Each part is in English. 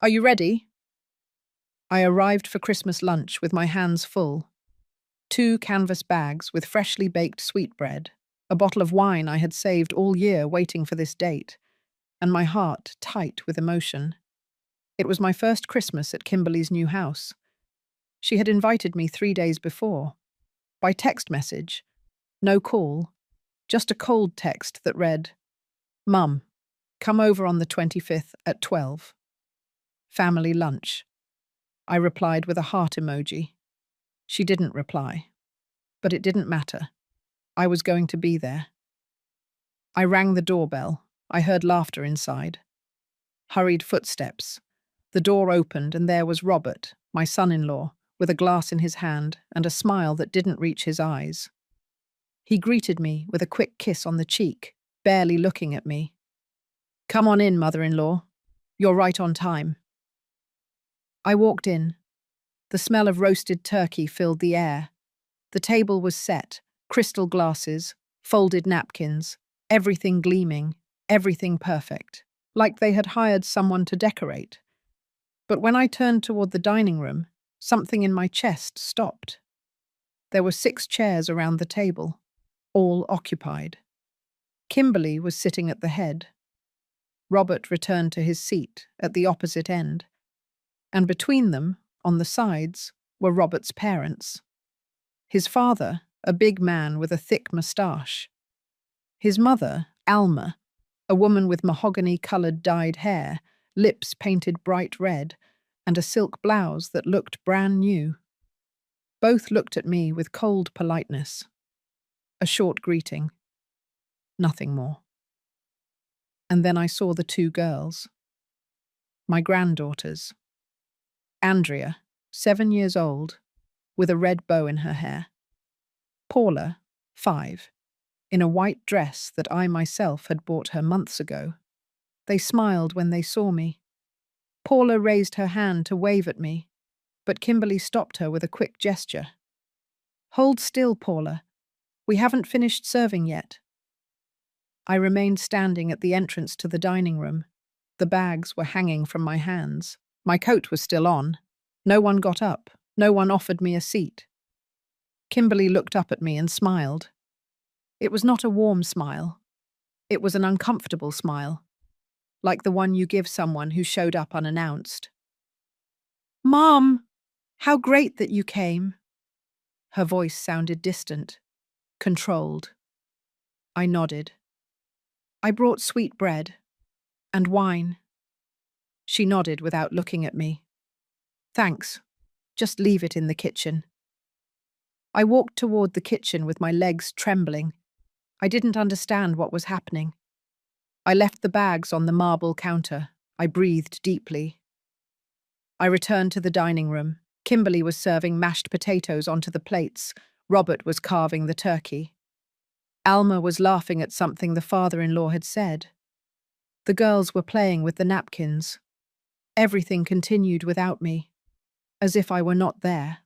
Are you ready? I arrived for Christmas lunch with my hands full. 2 canvas bags with freshly baked sweetbread, a bottle of wine I had saved all year waiting for this date, and my heart tight with emotion. It was my first Christmas at Kimberly's new house. She had invited me 3 days before, by text message. No call, just a cold text that read, "Mum, come over on the 25th at 12. Family lunch." I replied with a heart emoji. She didn't reply. But it didn't matter. I was going to be there. I rang the doorbell. I heard laughter inside. Hurried footsteps. The door opened and there was Robert, my son-in-law, with a glass in his hand and a smile that didn't reach his eyes. He greeted me with a quick kiss on the cheek, barely looking at me. "Come on in, mother-in-law. You're right on time." I walked in. The smell of roasted turkey filled the air. The table was set, crystal glasses, folded napkins, everything gleaming, everything perfect, like they had hired someone to decorate. But when I turned toward the dining room, something in my chest stopped. There were 6 chairs around the table, all occupied. Kimberly was sitting at the head. Robert returned to his seat at the opposite end, and between them, on the sides, were Robert's parents. His father, a big man with a thick moustache. His mother, Alma, a woman with mahogany-coloured dyed hair, lips painted bright red, and a silk blouse that looked brand new. Both looked at me with cold politeness. A short greeting. Nothing more. And then I saw the 2 girls. My granddaughters. Andrea, 7 years old, with a red bow in her hair. Paula, 5, in a white dress that I myself had bought her months ago. They smiled when they saw me. Paula raised her hand to wave at me, but Kimberly stopped her with a quick gesture. "Hold still, Paula. We haven't finished serving yet." I remained standing at the entrance to the dining room. The bags were hanging from my hands. My coat was still on. No one got up. No one offered me a seat. Kimberly looked up at me and smiled. It was not a warm smile. It was an uncomfortable smile, like the one you give someone who showed up unannounced. "Mom, how great that you came." Her voice sounded distant, controlled. I nodded. "I brought sweet bread and wine." She nodded without looking at me. "Thanks. Just leave it in the kitchen." I walked toward the kitchen with my legs trembling. I didn't understand what was happening. I left the bags on the marble counter. I breathed deeply. I returned to the dining room. Kimberly was serving mashed potatoes onto the plates. Robert was carving the turkey. Alma was laughing at something the father-in-law had said. The girls were playing with the napkins. Everything continued without me, as if I were not there.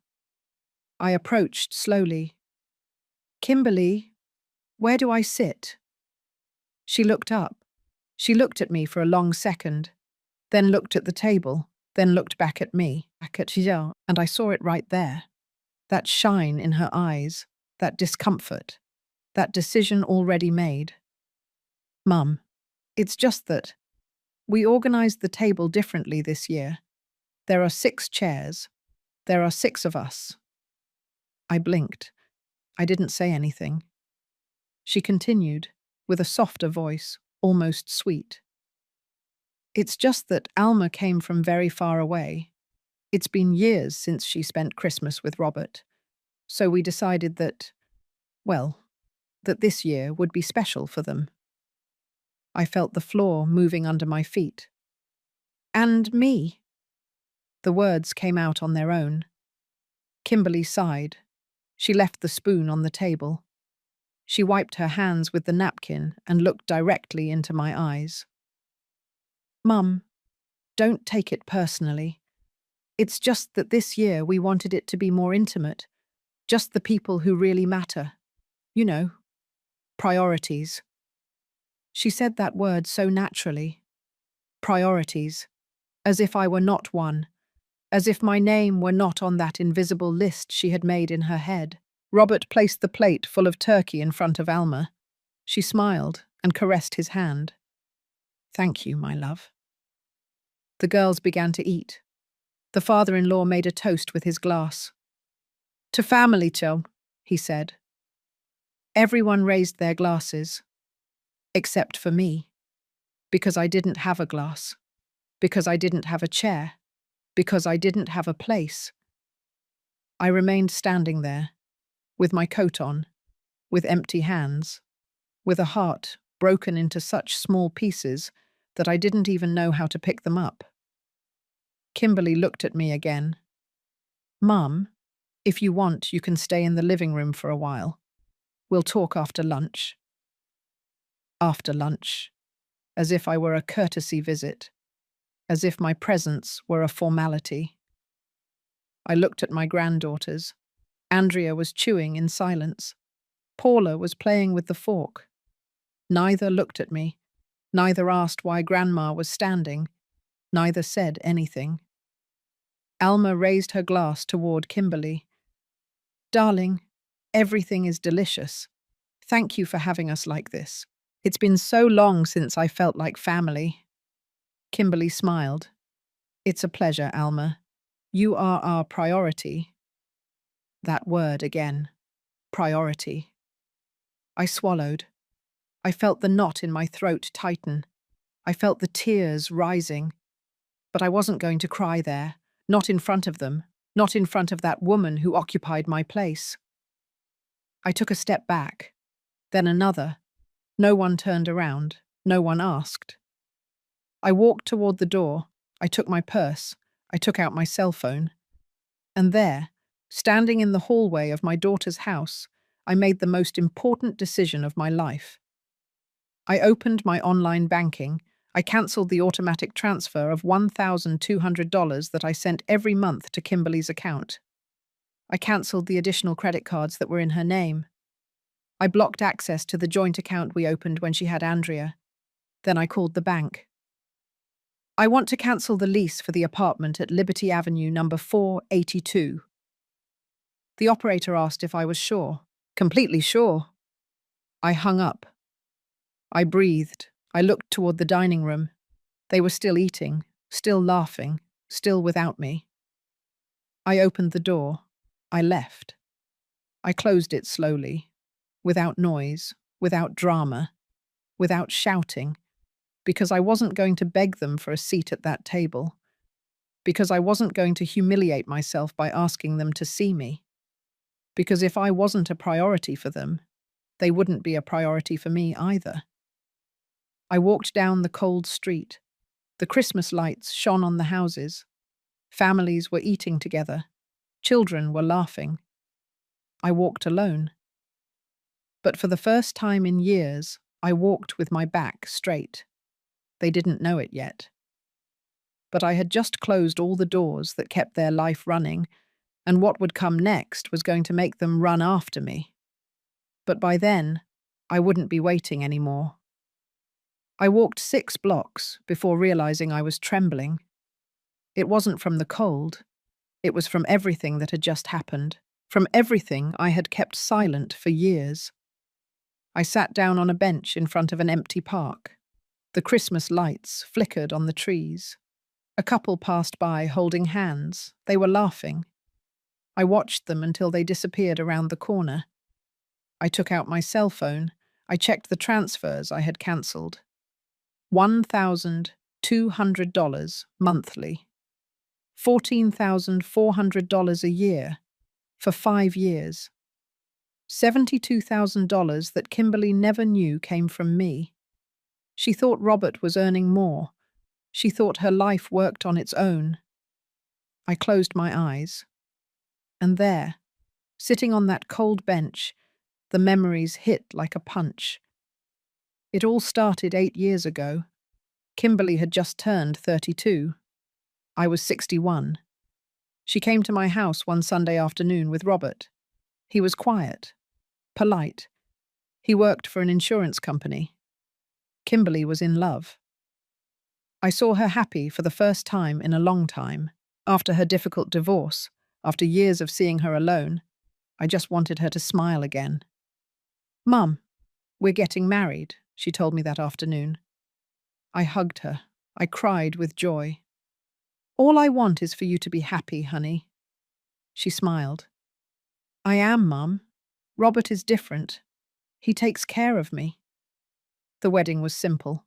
I approached slowly. "Kimberly, where do I sit?" She looked up. She looked at me for a long second, then looked at the table, then looked back at me, and I saw it right there. That shine in her eyes, that discomfort, that decision already made. "Mum, it's just that we organized the table differently this year. There are 6 chairs. There are 6 of us." I blinked. I didn't say anything. She continued, with a softer voice, almost sweet. "It's just that Alma came from very far away. It's been years since she spent Christmas with Robert. So we decided that, well, that this year would be special for them." I felt the floor moving under my feet. "And me." The words came out on their own. Kimberly sighed. She left the spoon on the table. She wiped her hands with the napkin and looked directly into my eyes. "Mum, don't take it personally. It's just that this year we wanted it to be more intimate. Just the people who really matter. You know, priorities." She said that word so naturally. Priorities. as if I were not one, as if my name were not on that invisible list she had made in her head. Robert placed the plate full of turkey in front of Alma. She smiled and caressed his hand. "Thank you, my love." The girls began to eat. The father-in-law made a toast with his glass. "To family, Joe," he said. Everyone raised their glasses, except for me, because I didn't have a glass, because I didn't have a chair, because I didn't have a place. I remained standing there, with my coat on, with empty hands, with a heart broken into such small pieces that I didn't even know how to pick them up. Kimberly looked at me again. "Mum, if you want, you can stay in the living room for a while. We'll talk after lunch." After lunch, as if I were a courtesy visit, as if my presence were a formality. I looked at my granddaughters. Andrea was chewing in silence. Paula was playing with the fork. Neither looked at me, neither asked why Grandma was standing, neither said anything. Alma raised her glass toward Kimberly. "Darling, everything is delicious. Thank you for having us like this. It's been so long since I felt like family." Kimberly smiled. "It's a pleasure, Alma. You are our priority." That word again. Priority. I swallowed. I felt the knot in my throat tighten. I felt the tears rising. But I wasn't going to cry there. Not in front of them. Not in front of that woman who occupied my place. I took a step back. Then another. No one turned around. No one asked. I walked toward the door. I took my purse. I took out my cell phone. And there, standing in the hallway of my daughter's house, I made the most important decision of my life. I opened my online banking. I cancelled the automatic transfer of $1,200 that I sent every month to Kimberly's account. I cancelled the additional credit cards that were in her name. I blocked access to the joint account we opened when she had Andrea. Then I called the bank. "I want to cancel the lease for the apartment at Liberty Avenue number 482. The operator asked if I was sure. "Completely sure." I hung up. I breathed. I looked toward the dining room. They were still eating, still laughing, still without me. I opened the door. I left. I closed it slowly, without noise, without drama, without shouting, because I wasn't going to beg them for a seat at that table, because I wasn't going to humiliate myself by asking them to see me, because if I wasn't a priority for them, they wouldn't be a priority for me either. I walked down the cold street. The Christmas lights shone on the houses. Families were eating together. Children were laughing. I walked alone. But for the first time in years, I walked with my back straight. They didn't know it yet. But I had just closed all the doors that kept their life running, and what would come next was going to make them run after me. But by then, I wouldn't be waiting anymore. I walked 6 blocks before realizing I was trembling. It wasn't from the cold. It was from everything that had just happened, from everything I had kept silent for years. I sat down on a bench in front of an empty park. The Christmas lights flickered on the trees. A couple passed by holding hands. They were laughing. I watched them until they disappeared around the corner. I took out my cell phone. I checked the transfers I had cancelled. $1,200 monthly. $14,400 a year for 5 years. $72,000 that Kimberly never knew came from me. She thought Robert was earning more. She thought her life worked on its own. I closed my eyes. And there, sitting on that cold bench, the memories hit like a punch. It all started 8 years ago. Kimberly had just turned 32. I was 61. She came to my house one Sunday afternoon with Robert. He was quiet, polite. He worked for an insurance company. Kimberly was in love. I saw her happy for the first time in a long time. After her difficult divorce, after years of seeing her alone, I just wanted her to smile again. "Mum, we're getting married," she told me that afternoon. I hugged her. I cried with joy. "All I want is for you to be happy, honey." She smiled. "I am, Mum. Robert is different. He takes care of me." The wedding was simple.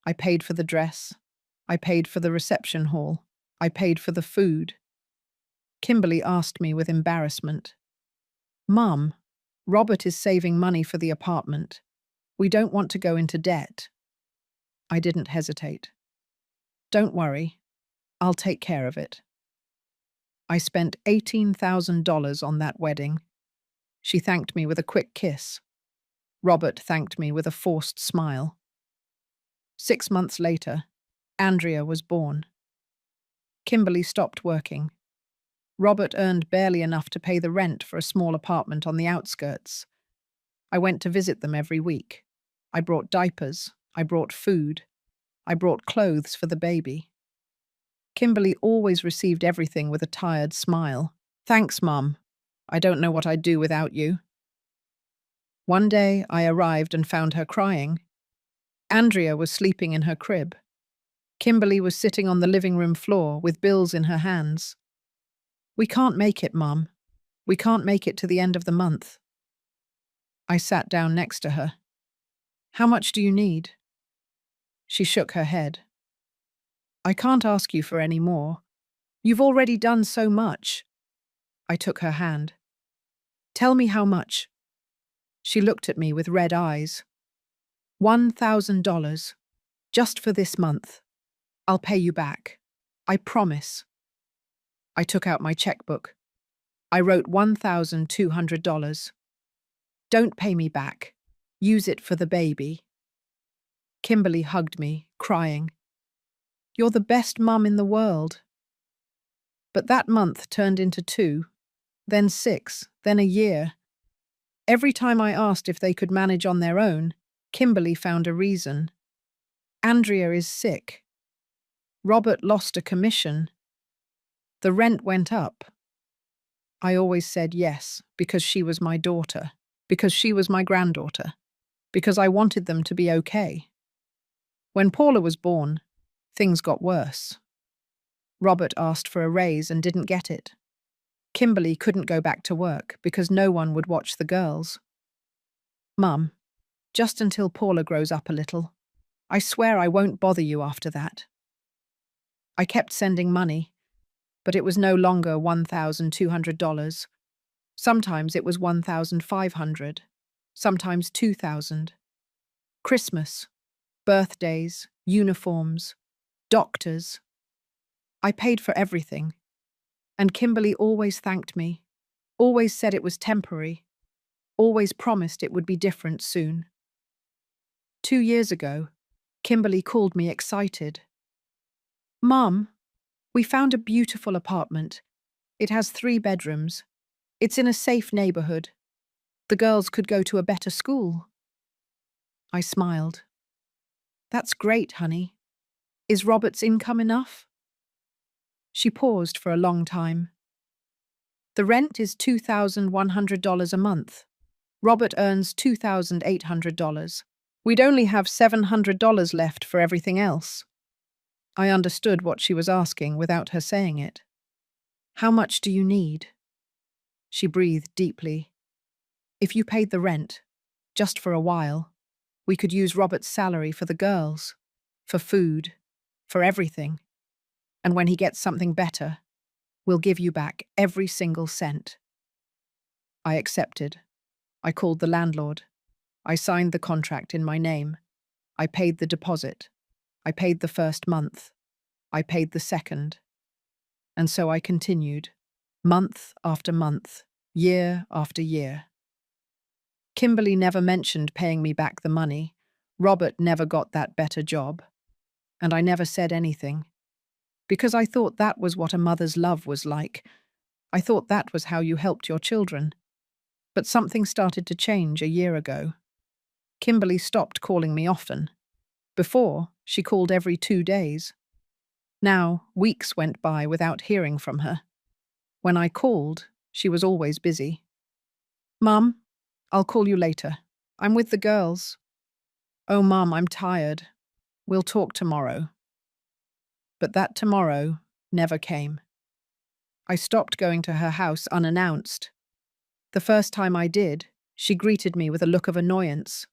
I paid for the dress. I paid for the reception hall. I paid for the food. Kimberly asked me with embarrassment, "Mum, Robert is saving money for the apartment. We don't want to go into debt." I didn't hesitate. "Don't worry. I'll take care of it." I spent $18,000 on that wedding. She thanked me with a quick kiss. Robert thanked me with a forced smile. 6 months later, Andrea was born. Kimberly stopped working. Robert earned barely enough to pay the rent for a small apartment on the outskirts. I went to visit them every week. I brought diapers. I brought food. I brought clothes for the baby. Kimberly always received everything with a tired smile. "Thanks, Mum. I don't know what I'd do without you." One day, I arrived and found her crying. Andrea was sleeping in her crib. Kimberly was sitting on the living room floor with bills in her hands. "We can't make it, Mum. We can't make it to the end of the month." I sat down next to her. "How much do you need?" She shook her head. "I can't ask you for any more. You've already done so much." I took her hand. "Tell me how much." She looked at me with red eyes. $1,000. Just for this month. I'll pay you back. I promise." I took out my checkbook. I wrote $1,200. "Don't pay me back. Use it for the baby." Kimberly hugged me, crying. "You're the best mum in the world." But that month turned into 2, then 6, then a year. Every time I asked if they could manage on their own, Kimberly found a reason. "Andrea is sick. Robert lost a commission. The rent went up." I always said yes, because she was my daughter, because she was my granddaughter, because I wanted them to be okay. When Paula was born, things got worse. Robert asked for a raise and didn't get it. Kimberly couldn't go back to work because no one would watch the girls. "Mum, just until Paula grows up a little. I swear I won't bother you after that." I kept sending money, but it was no longer $1,200. Sometimes it was $1,500, sometimes $2,000. Christmas, birthdays, uniforms, doctors. I paid for everything, and Kimberly always thanked me, always said it was temporary, always promised it would be different soon. 2 years ago, Kimberly called me excited. "Mum, we found a beautiful apartment. It has 3 bedrooms. It's in a safe neighborhood. The girls could go to a better school." I smiled. "That's great, honey. Is Robert's income enough?" She paused for a long time. "The rent is $2,100 a month. Robert earns $2,800. We'd only have $700 left for everything else." I understood what she was asking without her saying it. "How much do you need?" She breathed deeply. "If you paid the rent, just for a while, we could use Robert's salary for the girls, for food, for everything. And when he gets something better, we'll give you back every single cent." I accepted. I called the landlord. I signed the contract in my name. I paid the deposit. I paid the first month. I paid the second. And so I continued, month after month, year after year. Kimberly never mentioned paying me back the money. Robert never got that better job. And I never said anything. Because I thought that was what a mother's love was like. I thought that was how you helped your children. But something started to change a year ago. Kimberly stopped calling me often. Before, she called every 2 days. Now, weeks went by without hearing from her. When I called, she was always busy. "Mum, I'll call you later. I'm with the girls." "Oh, Mum, I'm tired. We'll talk tomorrow." But that tomorrow never came. I stopped going to her house unannounced. The first time I did, she greeted me with a look of annoyance.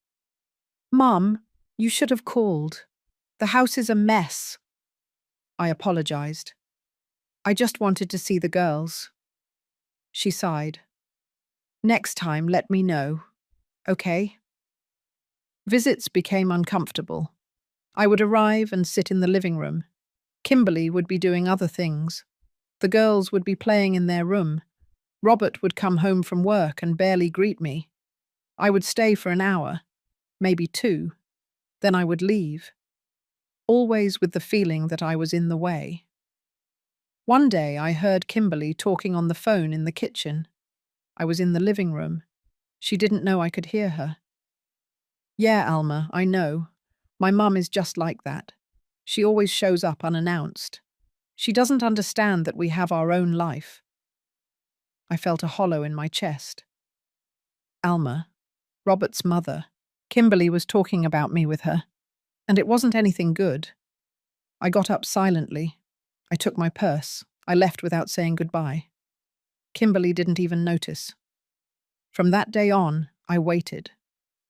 "Mum, you should have called. The house is a mess." I apologized. "I just wanted to see the girls." She sighed. "Next time, let me know. Okay?" Visits became uncomfortable. I would arrive and sit in the living room. Kimberly would be doing other things. The girls would be playing in their room. Robert would come home from work and barely greet me. I would stay for an hour, maybe 2, then I would leave, always with the feeling that I was in the way. One day I heard Kimberly talking on the phone in the kitchen. I was in the living room. She didn't know I could hear her. "Yeah, Alma, I know. My mum is just like that. She always shows up unannounced. She doesn't understand that we have our own life." I felt a hollow in my chest. Alma, Robert's mother. Kimberly was talking about me with her, and it wasn't anything good. I got up silently. I took my purse. I left without saying goodbye. Kimberly didn't even notice. From that day on, I waited.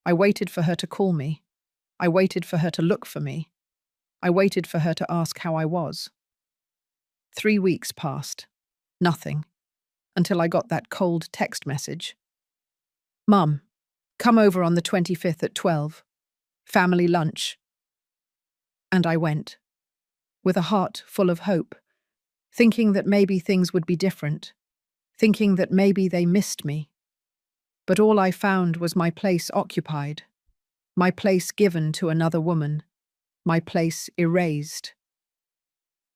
I waited for her to call me. I waited for her to look for me. I waited for her to ask how I was. 3 weeks passed. Nothing. Until I got that cold text message. "Mum, come over on the 25th at 12. Family lunch." And I went, with a heart full of hope, thinking that maybe things would be different, thinking that maybe they missed me. But all I found was my place occupied, my place given to another woman, my place erased.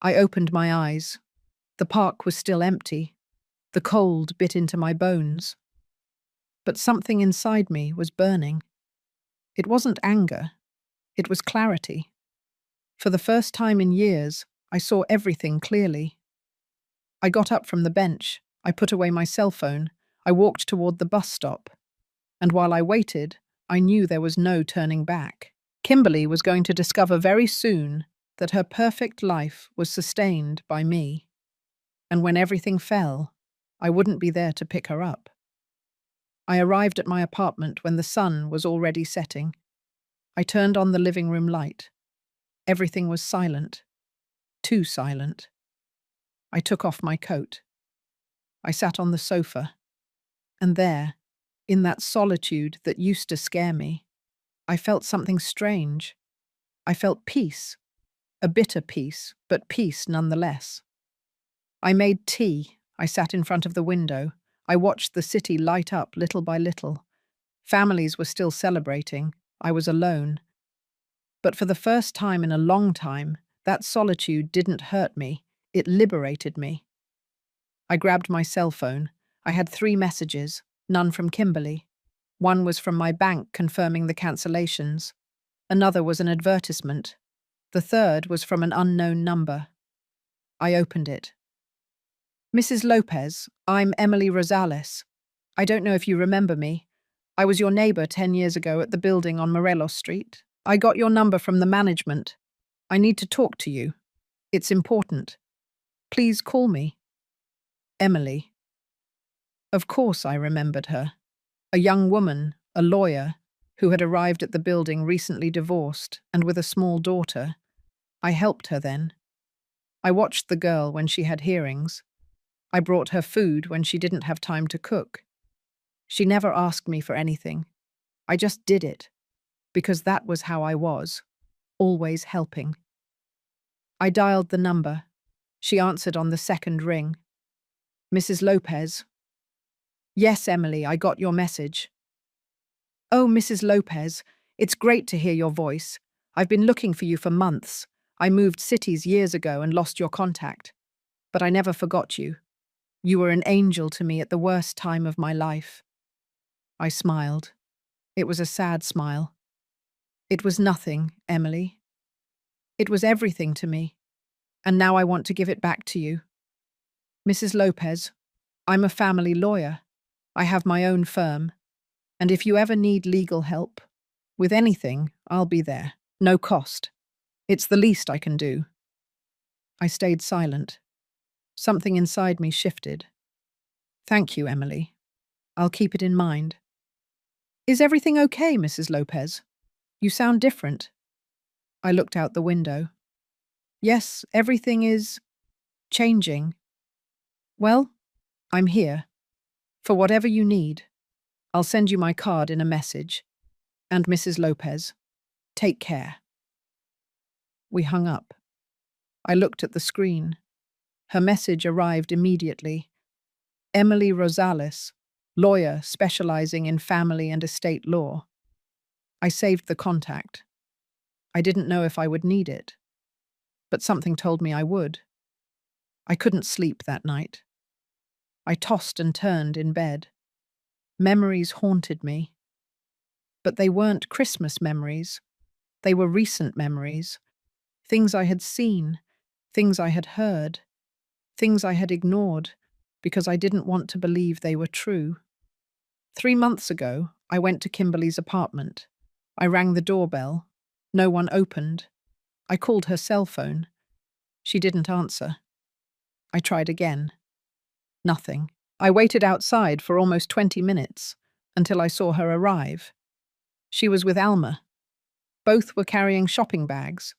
I opened my eyes. The park was still empty. The cold bit into my bones. But something inside me was burning. It wasn't anger. It was clarity. For the first time in years, I saw everything clearly. I got up from the bench. I put away my cell phone. I walked toward the bus stop. And while I waited, I knew there was no turning back. Kimberly was going to discover very soon that her perfect life was sustained by me. And when everything fell, I wouldn't be there to pick her up. I arrived at my apartment when the sun was already setting. I turned on the living room light. Everything was silent. Too silent. I took off my coat. I sat on the sofa. And there, in that solitude that used to scare me, I felt something strange. I felt peace. A bitter peace, but peace nonetheless. I made tea. I sat in front of the window. I watched the city light up little by little. Families were still celebrating. I was alone. But for the first time in a long time, that solitude didn't hurt me. It liberated me. I grabbed my cell phone. I had 3 messages, none from Kimberly. One was from my bank confirming the cancellations. Another was an advertisement. The third was from an unknown number. I opened it. "Mrs. Lopez, I'm Emily Rosales. I don't know if you remember me. I was your neighbor 10 years ago at the building on Morelos Street. I got your number from the management. I need to talk to you. It's important. Please call me." Emily. Of course I remembered her. A young woman, a lawyer, who had arrived at the building recently divorced and with a small daughter. I helped her then. I watched the girl when she had hearings. I brought her food when she didn't have time to cook. She never asked me for anything. I just did it, because that was how I was, always helping. I dialed the number. She answered on the second ring. "Mrs. Lopez." "Yes, Emily, I got your message." "Oh, Mrs. Lopez, it's great to hear your voice. I've been looking for you for months. I moved cities years ago and lost your contact. But I never forgot you. You were an angel to me at the worst time of my life." I smiled. It was a sad smile. "It was nothing, Emily. It was everything to me, and now I want to give it back to you. Mrs. Lopez, I'm a family lawyer. I have my own firm, and if you ever need legal help with anything, I'll be there. No cost. It's the least I can do. I stayed silent. Something inside me shifted. Thank you, Emily. I'll keep it in mind. Is everything okay, Mrs. Lopez? You sound different. I looked out the window. Yes, everything is changing. Well, I'm here. For whatever you need. I'll send you my card in a message. And Mrs. Lopez, take care. We hung up. I looked at the screen. Her message arrived immediately. Emily Rosales, lawyer specializing in family and estate law. I saved the contact. I didn't know if I would need it, but something told me I would. I couldn't sleep that night. I tossed and turned in bed. Memories haunted me. But they weren't Christmas memories. They were recent memories. Things I had seen, things I had heard, things I had ignored because I didn't want to believe they were true. 3 months ago, I went to Kimberly's apartment. I rang the doorbell. No one opened. I called her cell phone. She didn't answer. I tried again. Nothing. I waited outside for almost 20 minutes until I saw her arrive. She was with Alma. Both were carrying shopping bags.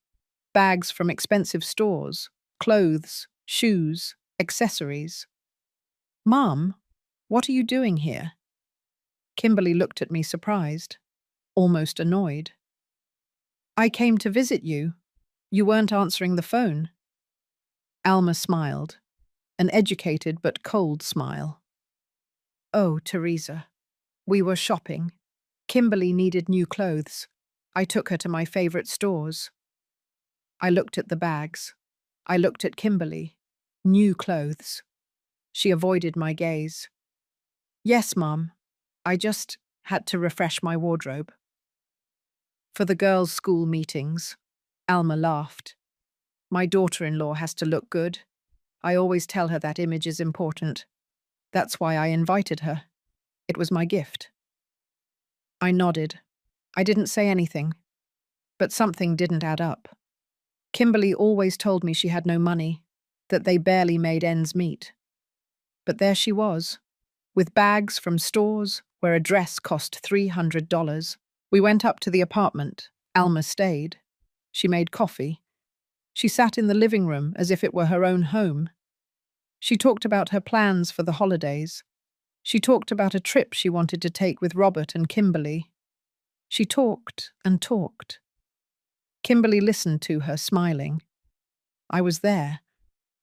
Bags from expensive stores, clothes, shoes, accessories. Mom, what are you doing here? Kimberly looked at me surprised, almost annoyed. I came to visit you. You weren't answering the phone. Alma smiled, an educated but cold smile. Oh, Teresa. We were shopping. Kimberly needed new clothes. I took her to my favorite stores. I looked at the bags. I looked at Kimberly. New clothes. She avoided my gaze. Yes, Mom. I just had to refresh my wardrobe. For the girls' school meetings, Alma laughed. My daughter-in-law has to look good. I always tell her that image is important. That's why I invited her. It was my gift. I nodded. I didn't say anything. But something didn't add up. Kimberly always told me she had no money, that they barely made ends meet. But there she was, with bags from stores where a dress cost $300. We went up to the apartment. Alma stayed. She made coffee. She sat in the living room as if it were her own home. She talked about her plans for the holidays. She talked about a trip she wanted to take with Robert and Kimberly. She talked and talked. Kimberly listened to her, smiling. I was there,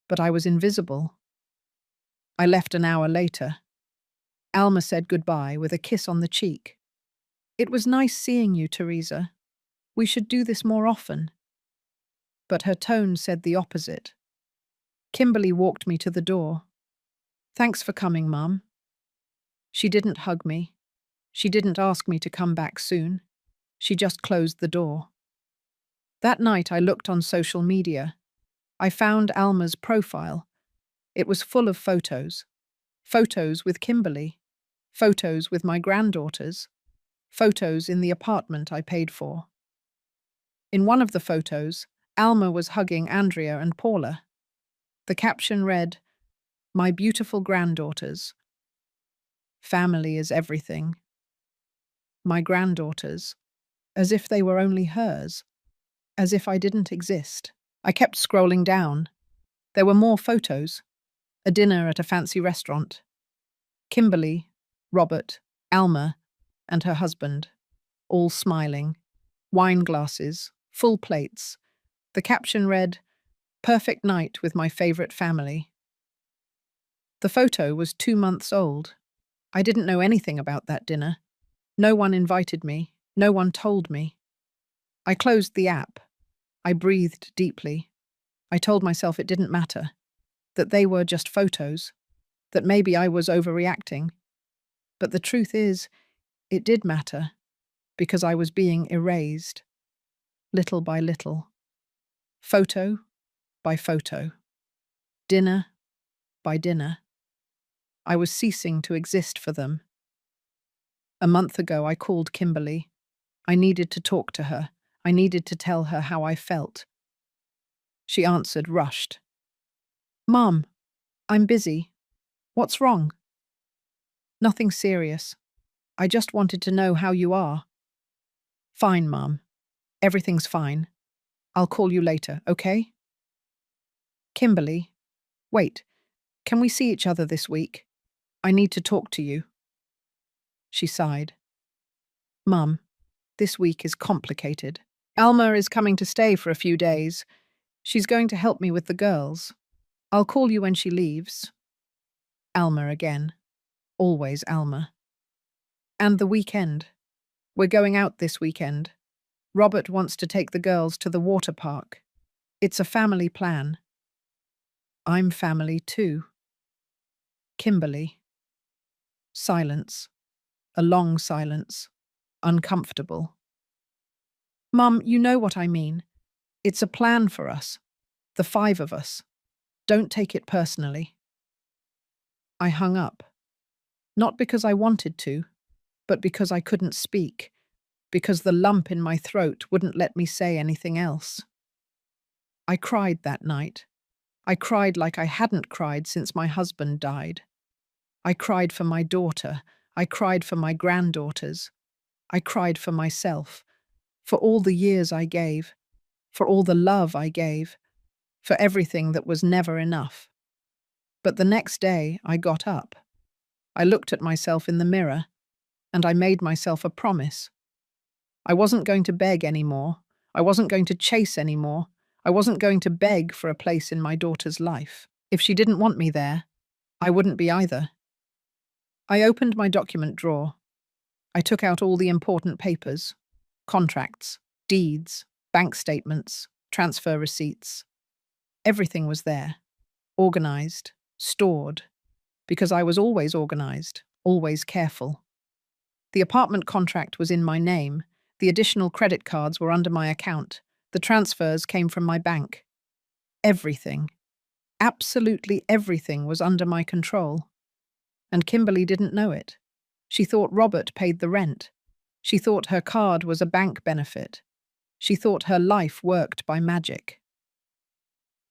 but I was invisible. I left an hour later. Alma said goodbye with a kiss on the cheek. It was nice seeing you, Teresa. We should do this more often. But her tone said the opposite. Kimberly walked me to the door. Thanks for coming, Mum. She didn't hug me. She didn't ask me to come back soon. She just closed the door. That night I looked on social media. I found Alma's profile. It was full of photos. Photos with Kimberly. Photos with my granddaughters. Photos in the apartment I paid for. In one of the photos, Alma was hugging Andrea and Paula. The caption read, "My beautiful granddaughters. Family is everything." My granddaughters. As if they were only hers. As if I didn't exist. I kept scrolling down. There were more photos. A dinner at a fancy restaurant. Kimberly, Robert, Alma, and her husband, all smiling. Wine glasses, full plates. The caption read, "Perfect night with my favorite family." The photo was 2 months old. I didn't know anything about that dinner. No one invited me. No one told me. I closed the app. I breathed deeply. I told myself it didn't matter, that they were just photos, that maybe I was overreacting. But the truth is, it did matter, because I was being erased, little by little. Photo by photo, dinner by dinner. I was ceasing to exist for them. A month ago, I called Kimberly. I needed to talk to her. I needed to tell her how I felt. She answered, rushed. "Mom, I'm busy. What's wrong?" "Nothing serious. I just wanted to know how you are." "Fine, Mom. Everything's fine. I'll call you later, okay?" "Kimberly, wait. Can we see each other this week? I need to talk to you." She sighed. "Mum, this week is complicated. Alma is coming to stay for a few days. She's going to help me with the girls. I'll call you when she leaves." Alma again. Always Alma. "And the weekend. We're going out this weekend. Robert wants to take the girls to the water park. It's a family plan." "I'm family too." Kimberly. Silence. A long silence. Uncomfortable. "Mum, you know what I mean. It's a plan for us. The 5 of us. Don't take it personally." I hung up. Not because I wanted to, but because I couldn't speak, because the lump in my throat wouldn't let me say anything else. I cried that night. I cried like I hadn't cried since my husband died. I cried for my daughter. I cried for my granddaughters. I cried for myself, for all the years I gave, for all the love I gave, for everything that was never enough. But the next day I got up. I looked at myself in the mirror, and I made myself a promise. I wasn't going to beg anymore. I wasn't going to chase anymore. I wasn't going to beg for a place in my daughter's life. If she didn't want me there, I wouldn't be either. I opened my document drawer. I took out all the important papers: contracts, deeds, bank statements, transfer receipts. Everything was there, organized, stored, because I was always organized, always careful. The apartment contract was in my name. The additional credit cards were under my account. The transfers came from my bank. Everything, absolutely everything was under my control. And Kimberly didn't know it. She thought Robert paid the rent. She thought her card was a bank benefit. She thought her life worked by magic.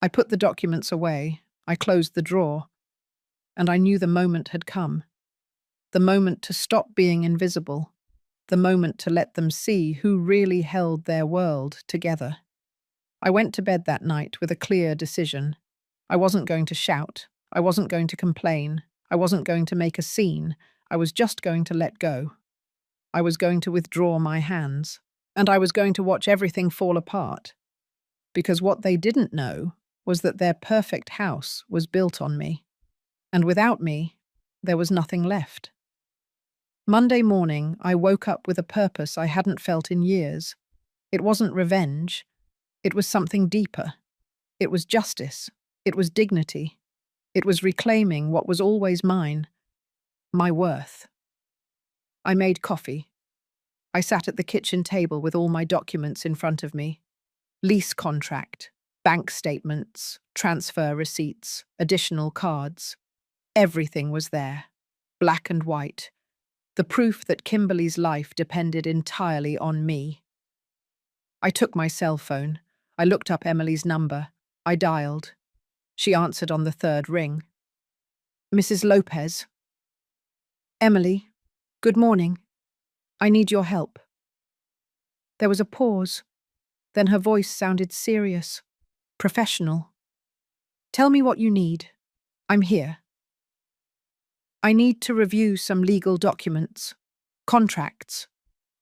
I put the documents away. I closed the drawer. And I knew the moment had come. The moment to stop being invisible. The moment to let them see who really held their world together. I went to bed that night with a clear decision. I wasn't going to shout. I wasn't going to complain. I wasn't going to make a scene. I was just going to let go. I was going to withdraw my hands. And I was going to watch everything fall apart. Because what they didn't know was that their perfect house was built on me. And without me, there was nothing left. Monday morning, I woke up with a purpose I hadn't felt in years. It wasn't revenge. It was something deeper. It was justice. It was dignity. It was reclaiming what was always mine, my worth. I made coffee. I sat at the kitchen table with all my documents in front of me. Lease contract, bank statements, transfer receipts, additional cards. Everything was there, black and white. The proof that Kimberly's life depended entirely on me. I took my cell phone. I looked up Emily's number. I dialed. She answered on the 3rd ring. "Mrs. Lopez." "Emily, good morning. I need your help." There was a pause. Then her voice sounded serious, professional. "Tell me what you need. I'm here." "I need to review some legal documents, contracts,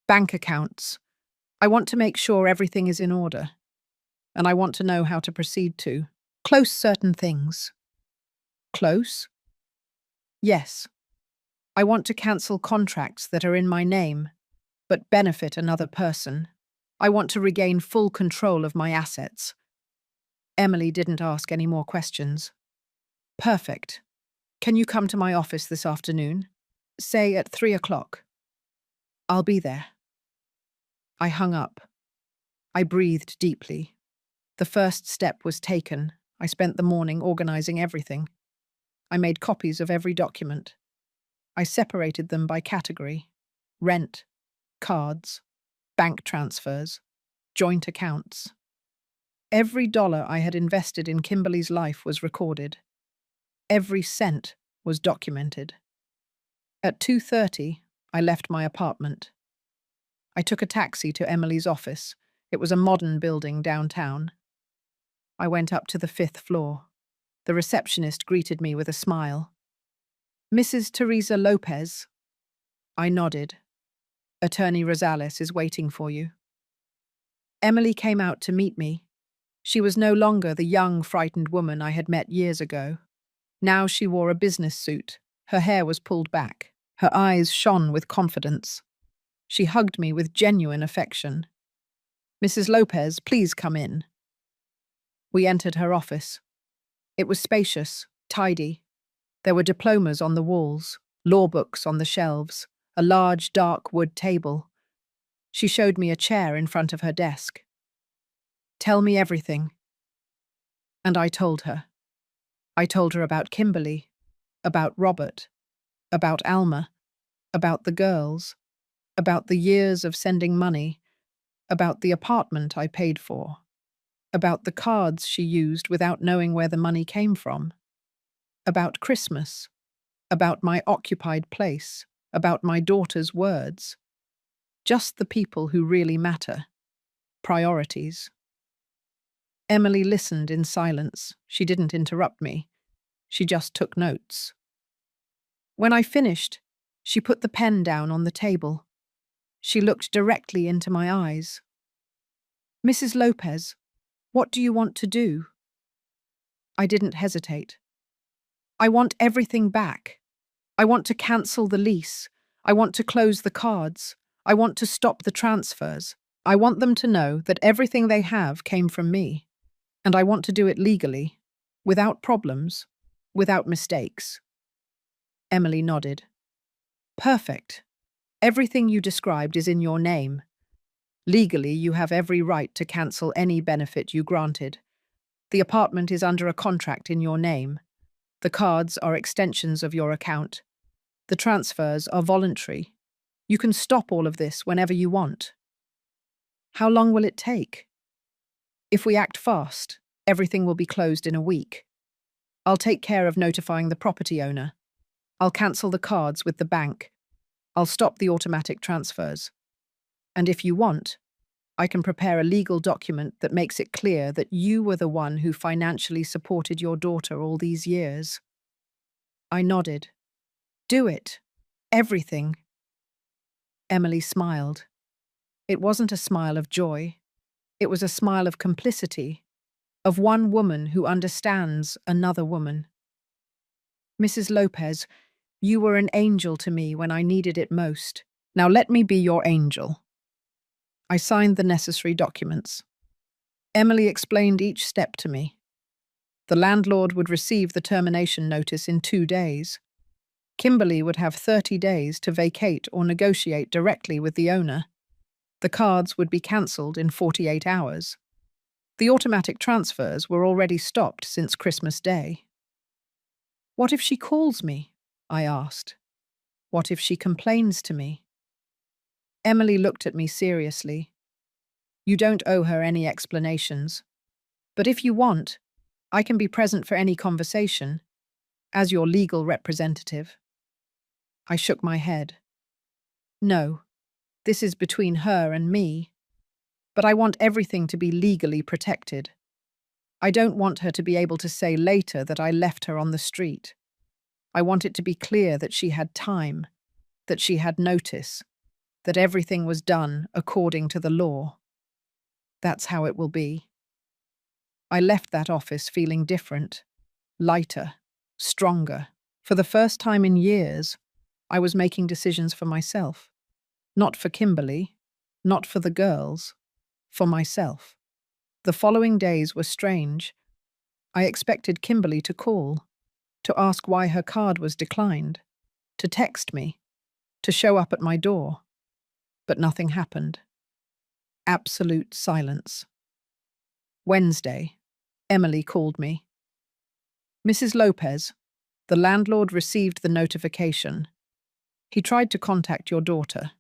bank accounts. I want to make sure everything is in order. And I want to know how to proceed to close certain things." "Close?" "Yes. I want to cancel contracts that are in my name, but benefit another person. I want to regain full control of my assets." Emily didn't ask any more questions. "Perfect. Can you come to my office this afternoon? Say at 3 o'clock. I'll be there." I hung up. I breathed deeply. The first step was taken. I spent the morning organizing everything. I made copies of every document. I separated them by category: rent, cards, bank transfers, joint accounts. Every dollar I had invested in Kimberly's life was recorded. Every cent was documented. At 2:30, I left my apartment. I took a taxi to Emily's office. It was a modern building downtown. I went up to the 5th floor. The receptionist greeted me with a smile. "Mrs. Teresa Lopez." I nodded. "Attorney Rosales is waiting for you." Emily came out to meet me. She was no longer the young, frightened woman I had met years ago. Now she wore a business suit. Her hair was pulled back. Her eyes shone with confidence. She hugged me with genuine affection. "Mrs. Lopez, please come in." We entered her office. It was spacious, tidy. There were diplomas on the walls, law books on the shelves, a large dark wood table. She showed me a chair in front of her desk. "Tell me everything." And I told her. I told her about Kimberly, about Robert, about Alma, about the girls, about the years of sending money, about the apartment I paid for, about the cards she used without knowing where the money came from, about Christmas, about my occupied place, about my daughter's words. Just the people who really matter. Priorities. Emily listened in silence. She didn't interrupt me. She just took notes. When I finished, she put the pen down on the table. She looked directly into my eyes. "Mrs. Lopez, what do you want to do?" I didn't hesitate. "I want everything back. I want to cancel the lease. I want to close the cards. I want to stop the transfers. I want them to know that everything they have came from me. And I want to do it legally, without problems, without mistakes." Emily nodded. "Perfect. Everything you described is in your name. Legally, you have every right to cancel any benefit you granted. The apartment is under a contract in your name. The cards are extensions of your account. The transfers are voluntary. You can stop all of this whenever you want." "How long will it take?" "If we act fast, everything will be closed in a week. I'll take care of notifying the property owner. I'll cancel the cards with the bank. I'll stop the automatic transfers. And if you want, I can prepare a legal document that makes it clear that you were the one who financially supported your daughter all these years." I nodded. "Do it. Everything." Emily smiled. It wasn't a smile of joy. It was a smile of complicity, of one woman who understands another woman. "Mrs. Lopez, you were an angel to me when I needed it most. Now let me be your angel." I signed the necessary documents. Emily explained each step to me. The landlord would receive the termination notice in 2 days. Kimberly would have 30 days to vacate or negotiate directly with the owner. The cards would be cancelled in 48 hours. The automatic transfers were already stopped since Christmas Day. "What if she calls me?" I asked. "What if she complains to me?" Emily looked at me seriously. "You don't owe her any explanations. But if you want, I can be present for any conversation, as your legal representative." I shook my head. "No, this is between her and me. But I want everything to be legally protected. I don't want her to be able to say later that I left her on the street. I want it to be clear that she had time, that she had notice, that everything was done according to the law. That's how it will be." I left that office feeling different, lighter, stronger. For the first time in years, I was making decisions for myself. Not for Kimberly, not for the girls, for myself. The following days were strange. I expected Kimberly to call, to ask why her card was declined, to text me, to show up at my door. But nothing happened. Absolute silence. Wednesday. Emily called me. Mrs. Lopez, the landlord received the notification. He tried to contact your daughter.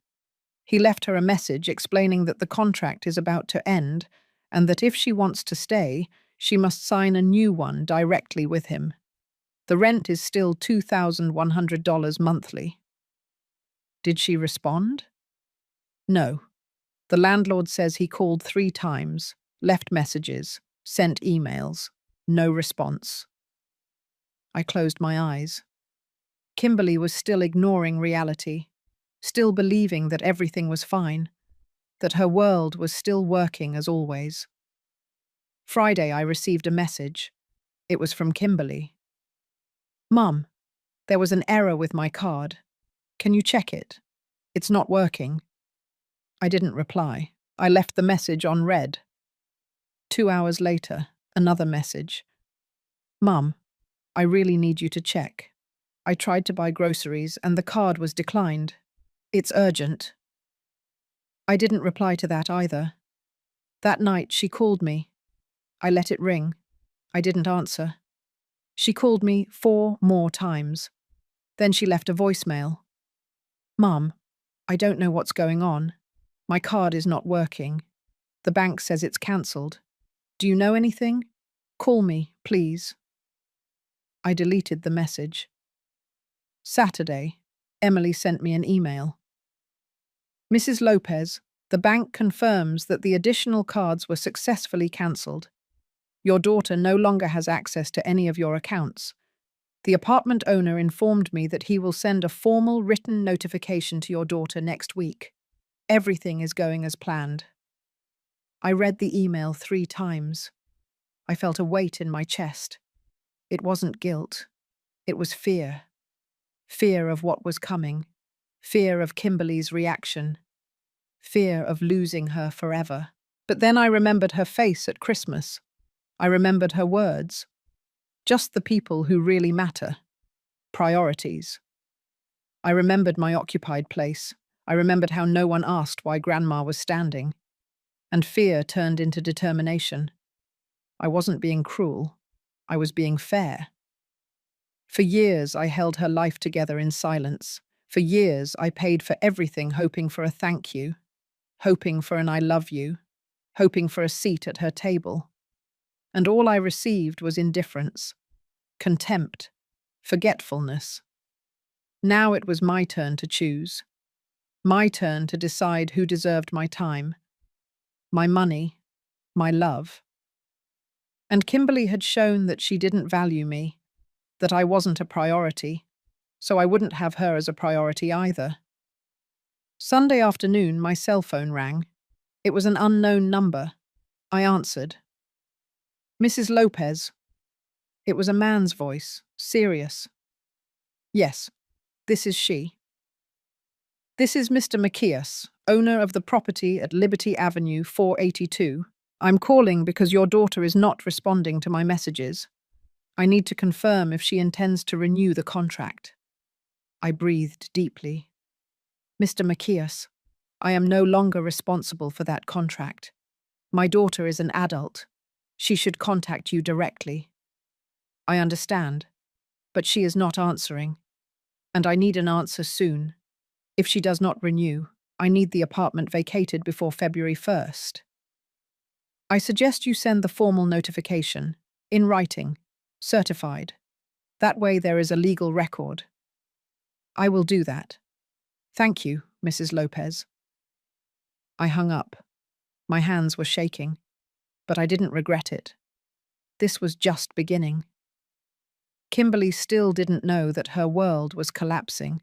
He left her a message explaining that the contract is about to end and that if she wants to stay, she must sign a new one directly with him. The rent is still $2,100 monthly. Did she respond? No. The landlord says he called 3 times, left messages, sent emails. No response. I closed my eyes. Kimberly was still ignoring reality, still believing that everything was fine, that her world was still working as always. Friday, I received a message. It was from Kimberly. Mum, there was an error with my card. Can you check it? It's not working. I didn't reply. I left the message on read. 2 hours later, another message. Mum, I really need you to check. I tried to buy groceries and the card was declined. It's urgent. I didn't reply to that either. That night, she called me. I let it ring. I didn't answer. She called me 4 more times. Then she left a voicemail. Mum, I don't know what's going on. My card is not working. The bank says it's cancelled. Do you know anything? Call me, please. I deleted the message. Saturday, Emily sent me an email. Mrs. Lopez, the bank confirms that the additional cards were successfully cancelled. Your daughter no longer has access to any of your accounts. The apartment owner informed me that he will send a formal written notification to your daughter next week. Everything is going as planned. I read the email 3 times. I felt a weight in my chest. It wasn't guilt. It was fear. Fear of what was coming. Fear of Kimberly's reaction. Fear of losing her forever. But then I remembered her face at Christmas. I remembered her words. Just the people who really matter. Priorities. I remembered my occupied place. I remembered how no one asked why Grandma was standing. And fear turned into determination. I wasn't being cruel. I was being fair. For years, I held her life together in silence. For years, I paid for everything hoping for a thank you, hoping for an I love you, hoping for a seat at her table. And all I received was indifference, contempt, forgetfulness. Now it was my turn to choose. My turn to decide who deserved my time, my money, my love. And Kimberly had shown that she didn't value me, that I wasn't a priority, so I wouldn't have her as a priority either. Sunday afternoon, my cell phone rang. It was an unknown number. I answered. Mrs. Lopez. It was a man's voice, serious. Yes, this is she. This is Mr. Macias, owner of the property at Liberty Avenue 482. I'm calling because your daughter is not responding to my messages. I need to confirm if she intends to renew the contract. I breathed deeply. Mr. Macias, I am no longer responsible for that contract. My daughter is an adult. She should contact you directly. I understand, but she is not answering, and I need an answer soon. If she does not renew, I need the apartment vacated before February 1st. I suggest you send the formal notification, in writing, certified. That way there is a legal record. I will do that. Thank you, Mrs. Lopez. I hung up. My hands were shaking, but I didn't regret it. This was just beginning. Kimberly still didn't know that her world was collapsing.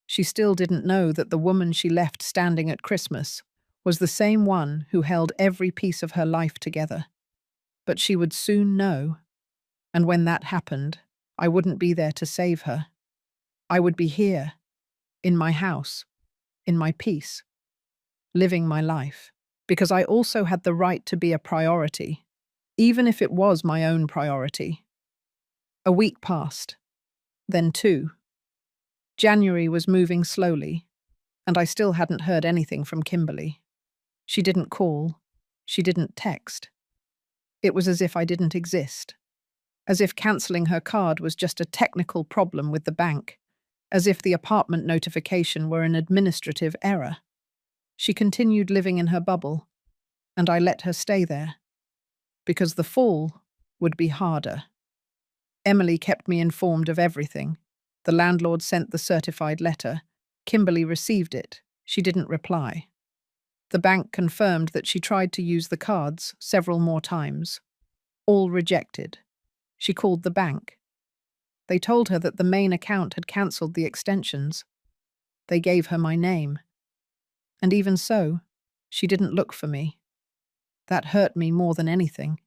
She still didn't know that the woman she left standing at Christmas was the same one who held every piece of her life together. But she would soon know. And when that happened, I wouldn't be there to save her. I would be here, in my house, in my peace, living my life, because I also had the right to be a priority, even if it was my own priority. A week passed, then 2. January was moving slowly, and I still hadn't heard anything from Kimberly. She didn't call. She didn't text. It was as if I didn't exist, as if cancelling her card was just a technical problem with the bank, as if the apartment notification were an administrative error. She continued living in her bubble, and I let her stay there, because the fall would be harder. Emily kept me informed of everything. The landlord sent the certified letter. Kimberly received it. She didn't reply. The bank confirmed that she tried to use the cards several more times. All rejected. She called the bank. They told her that the main account had cancelled the extensions. They gave her my name. And even so, she didn't look for me. That hurt me more than anything.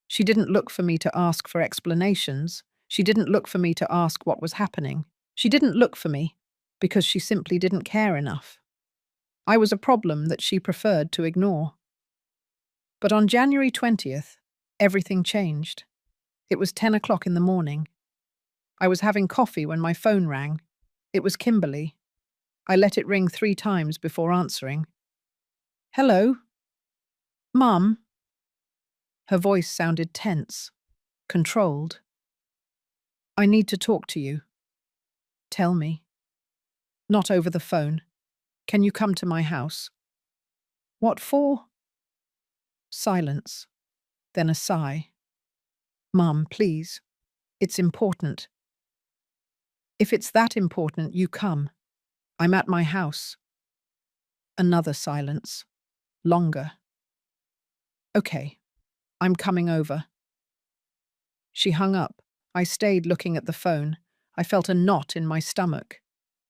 She didn't look for me to ask for explanations. She didn't look for me to ask what was happening. She didn't look for me because she simply didn't care enough. I was a problem that she preferred to ignore. But on January 20th, everything changed. It was 10 o'clock in the morning. I was having coffee when my phone rang. It was Kimberly. I let it ring 3 times before answering. "Hello? Mum?" Her voice sounded tense, controlled. "I need to talk to you." "Tell me." "Not over the phone. Can you come to my house?" "What for?" Silence, then a sigh. "Mum, please. It's important." "If it's that important, you come. I'm at my house." Another silence. Longer. "Okay, I'm coming over." She hung up. I stayed looking at the phone. I felt a knot in my stomach.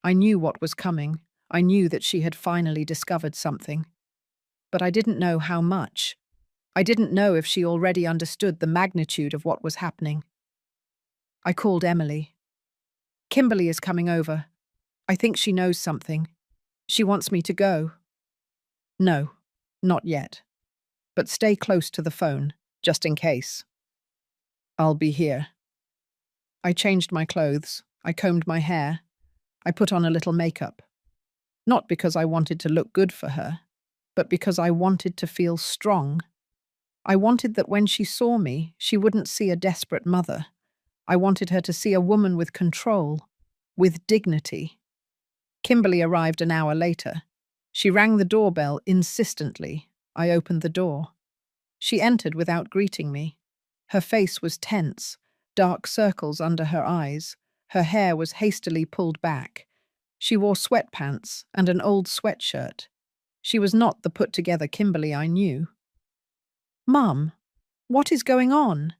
I knew what was coming. I knew that she had finally discovered something. But I didn't know how much. I didn't know if she already understood the magnitude of what was happening. I called Emily. "Kimberly is coming over. I think she knows something. She wants me to go." "No, not yet. But stay close to the phone, just in case." "I'll be here." I changed my clothes. I combed my hair. I put on a little makeup. Not because I wanted to look good for her, but because I wanted to feel strong. I wanted that when she saw me, she wouldn't see a desperate mother. I wanted her to see a woman with control, with dignity. Kimberly arrived an hour later. She rang the doorbell insistently. I opened the door. She entered without greeting me. Her face was tense, dark circles under her eyes. Her hair was hastily pulled back. She wore sweatpants and an old sweatshirt. She was not the put-together Kimberly I knew. "Mum, what is going on?"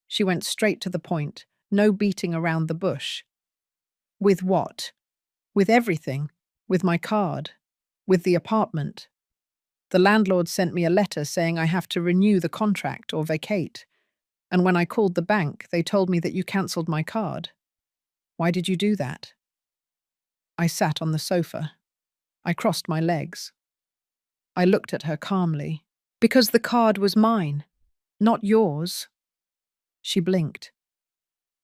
She went straight to the point, no beating around the bush. "With what?" "With everything. With my card. With the apartment. The landlord sent me a letter saying I have to renew the contract or vacate. And when I called the bank, they told me that you cancelled my card. Why did you do that?" I sat on the sofa. I crossed my legs. I looked at her calmly. "Because the card was mine, not yours." She blinked.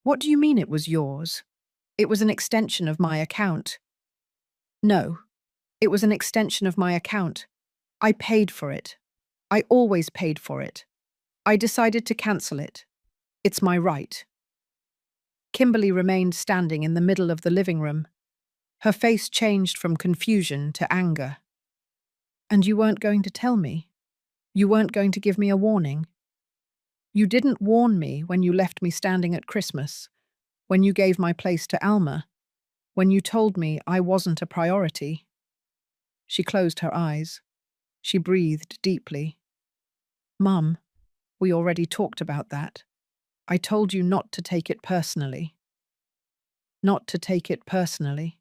"What do you mean it was yours? It was an extension of my account." "No, it was an extension of my account. I paid for it. I always paid for it. I decided to cancel it. It's my right." Kimberly remained standing in the middle of the living room. Her face changed from confusion to anger. "And you weren't going to tell me? You weren't going to give me a warning? You didn't warn me when you left me standing at Christmas, when you gave my place to Alma, when you told me I wasn't a priority." She closed her eyes. She breathed deeply. "Mum, we already talked about that. I told you not to take it personally." "Not to take it personally."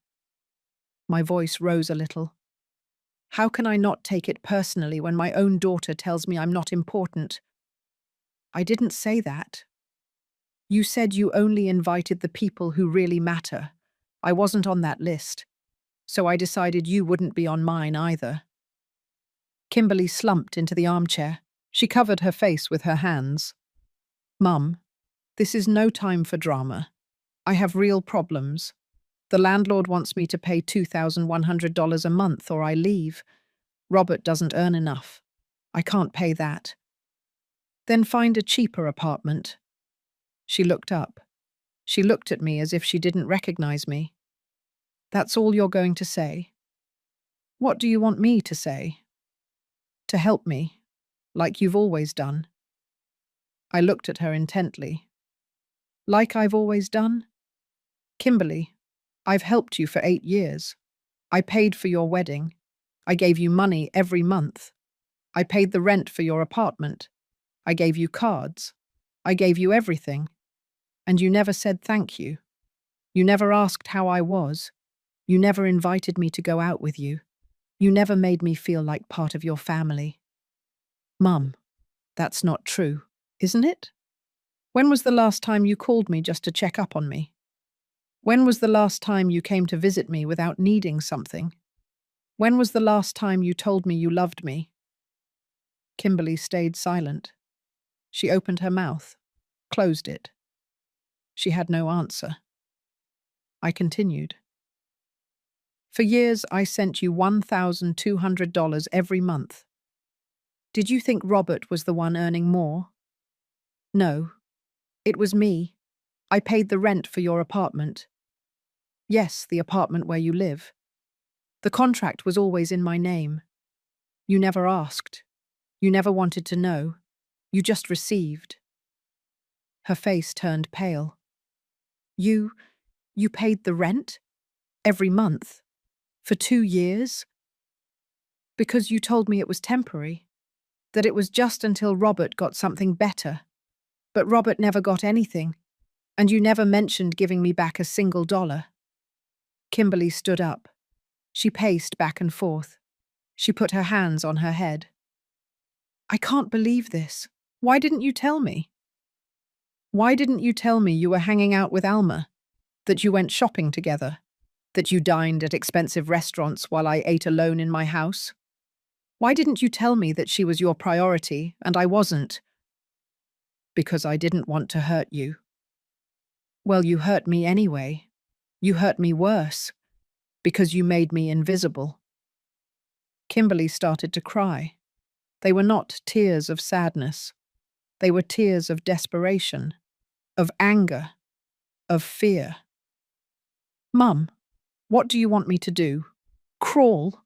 My voice rose a little. "How can I not take it personally when my own daughter tells me I'm not important?" "I didn't say that. You said you only invited the people who really matter. I wasn't on that list, so I decided you wouldn't be on mine either." Kimberly slumped into the armchair. She covered her face with her hands. "Mum, this is no time for drama. I have real problems. The landlord wants me to pay $2,100 a month or I leave. Robert doesn't earn enough. I can't pay that." Then find a cheaper apartment. She looked up. She looked at me as if she didn't recognize me. That's all you're going to say? What do you want me to say? To help me, like you've always done. I looked at her intently. Like I've always done? Kimberly, I've helped you for 8 years. I paid for your wedding. I gave you money every month. I paid the rent for your apartment. I gave you cards. I gave you everything. And you never said thank you. You never asked how I was. You never invited me to go out with you. You never made me feel like part of your family. Mum, that's not true, isn't it? When was the last time you called me just to check up on me? When was the last time you came to visit me without needing something? When was the last time you told me you loved me? Kimberly stayed silent. She opened her mouth, closed it. She had no answer. I continued. For years, I sent you $1,200 every month. Did you think Robert was the one earning more? No, it was me. I paid the rent for your apartment. Yes, the apartment where you live. The contract was always in my name. You never asked. You never wanted to know. You just received. Her face turned pale. You paid the rent? Every month? For 2 years? Because you told me it was temporary. That it was just until Robert got something better. But Robert never got anything, and you never mentioned giving me back a single dollar. Kimberly stood up. She paced back and forth. She put her hands on her head. I can't believe this. Why didn't you tell me? Why didn't you tell me you were hanging out with Alma? That you went shopping together? That you dined at expensive restaurants while I ate alone in my house? Why didn't you tell me that she was your priority and I wasn't? Because I didn't want to hurt you. Well, you hurt me anyway. You hurt me worse. Because you made me invisible. Kimberly started to cry. They were not tears of sadness. They were tears of desperation, of anger, of fear. Mum, what do you want me to do? Crawl?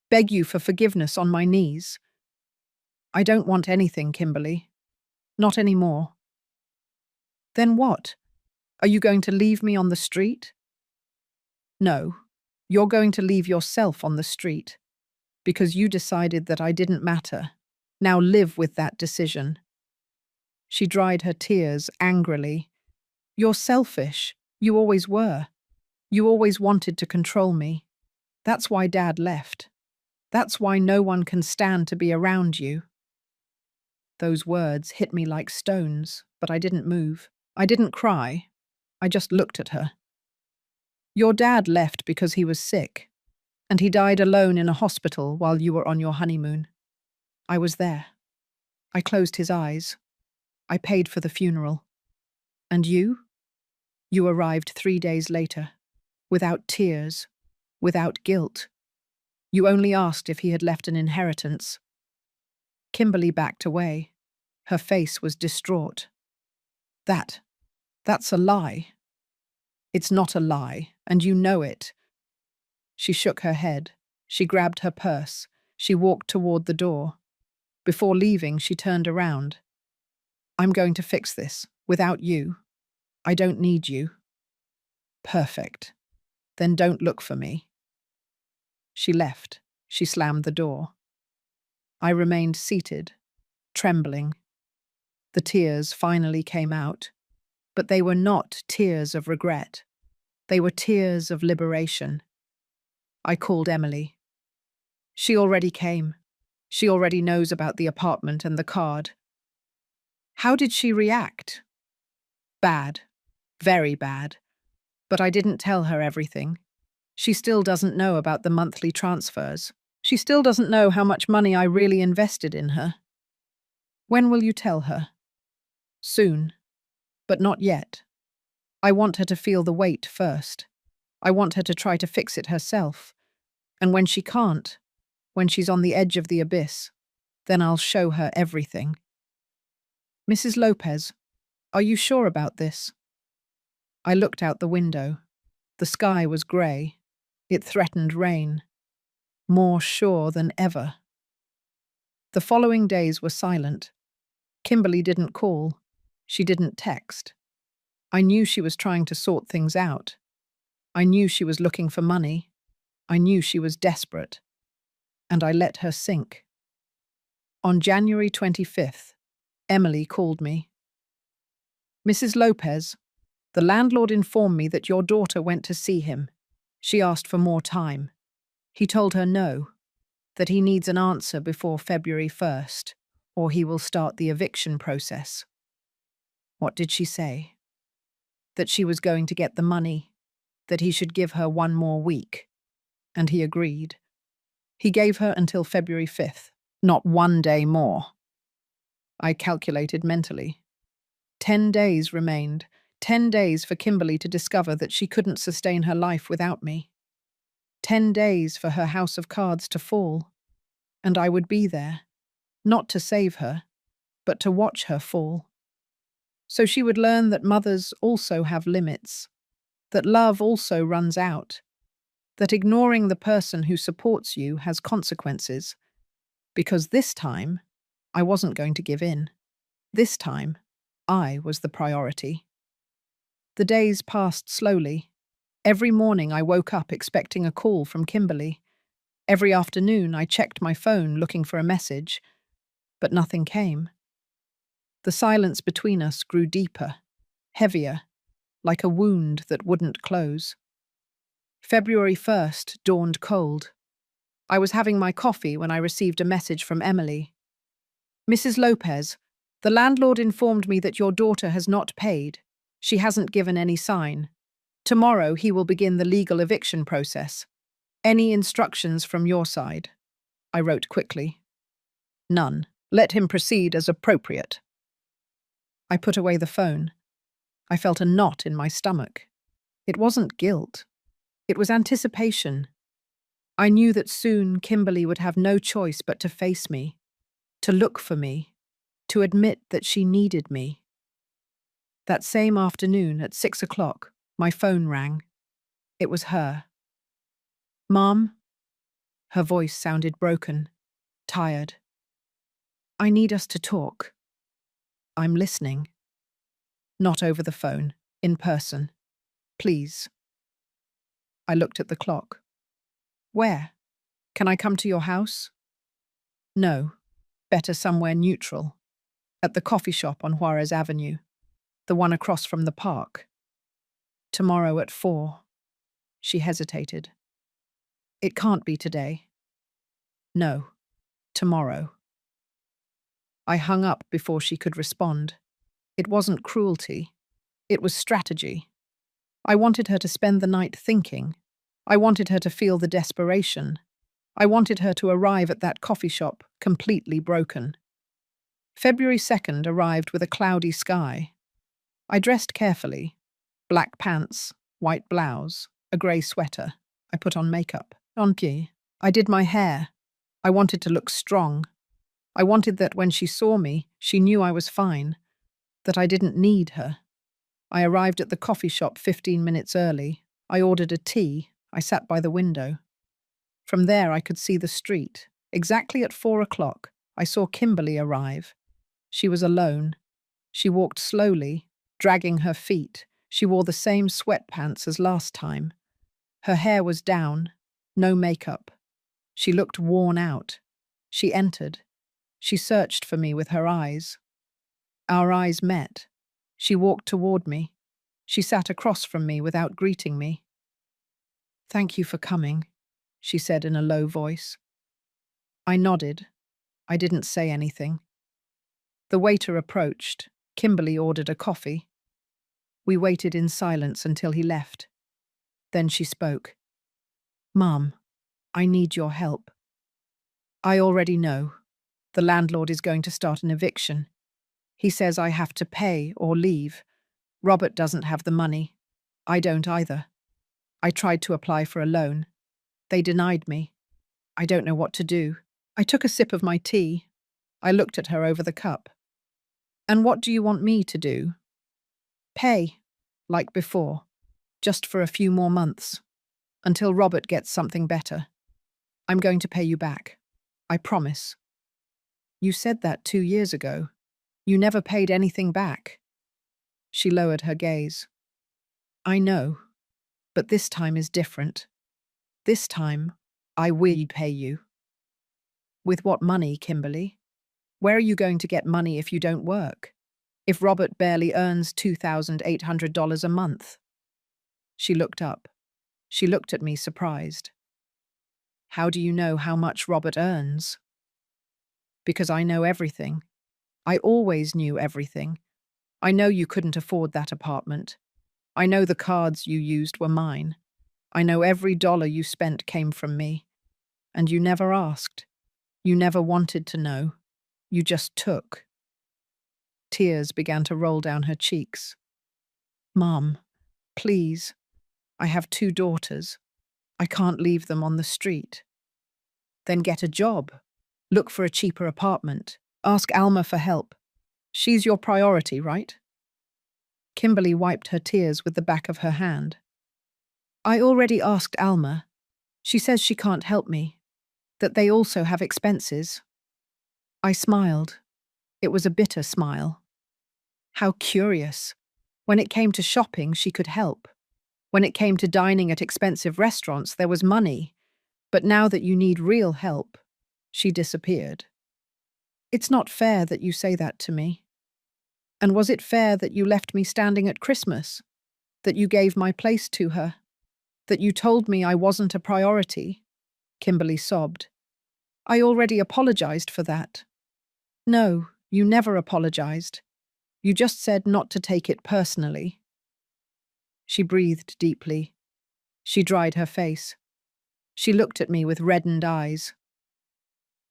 Beg you for forgiveness on my knees? I don't want anything, Kimberly. Not anymore. Then what? Are you going to leave me on the street? No, you're going to leave yourself on the street. Because you decided that I didn't matter. Now live with that decision. She dried her tears angrily. You're selfish. You always were. You always wanted to control me. That's why Dad left. That's why no one can stand to be around you. Those words hit me like stones, but I didn't move. I didn't cry. I just looked at her. Your dad left because he was sick, and he died alone in a hospital while you were on your honeymoon. I was there. I closed his eyes. I paid for the funeral. And you? You arrived 3 days later, without tears, without guilt. You only asked if he had left an inheritance. Kimberly backed away. Her face was distraught. That's a lie. It's not a lie, and you know it. She shook her head. She grabbed her purse. She walked toward the door. Before leaving, she turned around. I'm going to fix this, without you. I don't need you. Perfect. Then don't look for me. She left. She slammed the door. I remained seated, trembling. The tears finally came out, but they were not tears of regret. They were tears of liberation. I called Emily. She already came. She already knows about the apartment and the card. How did she react? Bad. Very bad. But I didn't tell her everything. She still doesn't know about the monthly transfers. She still doesn't know how much money I really invested in her. When will you tell her? Soon. But not yet. I want her to feel the weight first. I want her to try to fix it herself. And when she can't, when she's on the edge of the abyss, then I'll show her everything. Mrs. Lopez, are you sure about this? I looked out the window. The sky was grey. It threatened rain. More sure than ever. The following days were silent. Kimberly didn't call. She didn't text. I knew she was trying to sort things out. I knew she was looking for money. I knew she was desperate. And I let her sink. On January 25th, Emily called me. Mrs. Lopez, the landlord informed me that your daughter went to see him. She asked for more time. He told her no, that he needs an answer before February 1st, or he will start the eviction process. What did she say? That she was going to get the money, that he should give her one more week. And he agreed. He gave her until February 5th, not 1 day more. I calculated mentally. 10 days remained, 10 days for Kimberly to discover that she couldn't sustain her life without me. 10 days for her house of cards to fall. And I would be there, not to save her, but to watch her fall. So she would learn that mothers also have limits, that love also runs out, that ignoring the person who supports you has consequences. Because this time, I wasn't going to give in. This time, I was the priority. The days passed slowly. Every morning I woke up expecting a call from Kimberly. Every afternoon I checked my phone looking for a message, but nothing came. The silence between us grew deeper, heavier, like a wound that wouldn't close. February 1st dawned cold. I was having my coffee when I received a message from Emily. Mrs. Lopez, the landlord informed me that your daughter has not paid. She hasn't given any sign. Tomorrow he will begin the legal eviction process. Any instructions from your side? I wrote quickly. None. Let him proceed as appropriate. I put away the phone. I felt a knot in my stomach. It wasn't guilt. It was anticipation. I knew that soon Kimberly would have no choice but to face me, to look for me, to admit that she needed me. That same afternoon at 6 o'clock, my phone rang. It was her. Mom? Her voice sounded broken, tired. I need us to talk. I'm listening. Not over the phone, in person. Please. I looked at the clock. Where? Can I come to your house? No. Better somewhere neutral. At the coffee shop on Juarez Avenue. The one across from the park. Tomorrow at 4. She hesitated. It can't be today. No. Tomorrow. I hung up before she could respond. It wasn't cruelty. It was strategy. I wanted her to spend the night thinking. I wanted her to feel the desperation. I wanted her to arrive at that coffee shop completely broken. February 2nd arrived with a cloudy sky. I dressed carefully. Black pants, white blouse, a grey sweater. I put on makeup. En pied. I did my hair. I wanted to look strong. I wanted that when she saw me, she knew I was fine, that I didn't need her. I arrived at the coffee shop 15 minutes early. I ordered a tea. I sat by the window. From there I could see the street. Exactly at 4 o'clock, I saw Kimberly arrive. She was alone. She walked slowly, dragging her feet. She wore the same sweatpants as last time. Her hair was down, no makeup. She looked worn out. She entered. She searched for me with her eyes. Our eyes met. She walked toward me. She sat across from me without greeting me. Thank you for coming, she said in a low voice. I nodded. I didn't say anything. The waiter approached. Kimberly ordered a coffee. We waited in silence until he left. Then she spoke. Mom, I need your help. I already know. The landlord is going to start an eviction. He says I have to pay or leave. Robert doesn't have the money. I don't either. I tried to apply for a loan. They denied me. I don't know what to do. I took a sip of my tea. I looked at her over the cup. And what do you want me to do? Pay, like before, just for a few more months, until Robert gets something better. I'm going to pay you back. I promise. You said that 2 years ago. You never paid anything back. She lowered her gaze. I know, but this time is different. This time, I will pay you. With what money, Kimberly? Where are you going to get money if you don't work? If Robert barely earns $2,800 a month? She looked up. She looked at me surprised. How do you know how much Robert earns? Because I know everything. I always knew everything. I know you couldn't afford that apartment. I know the cards you used were mine. I know every dollar you spent came from me. And you never asked. You never wanted to know. You just took. Tears began to roll down her cheeks. Mom, please. I have 2 daughters. I can't leave them on the street. Then get a job. Look for a cheaper apartment. Ask Alma for help. She's your priority, right? Kimberly wiped her tears with the back of her hand. I already asked Alma. She says she can't help me, that they also have expenses. I smiled. It was a bitter smile. How curious. When it came to shopping, she could help. When it came to dining at expensive restaurants, there was money. But now that you need real help, she disappeared. It's not fair that you say that to me. And was it fair that you left me standing at Christmas? That you gave my place to her? That you told me I wasn't a priority? Kimberly sobbed. I already apologized for that. No, you never apologized. You just said not to take it personally. She breathed deeply. She dried her face. She looked at me with reddened eyes.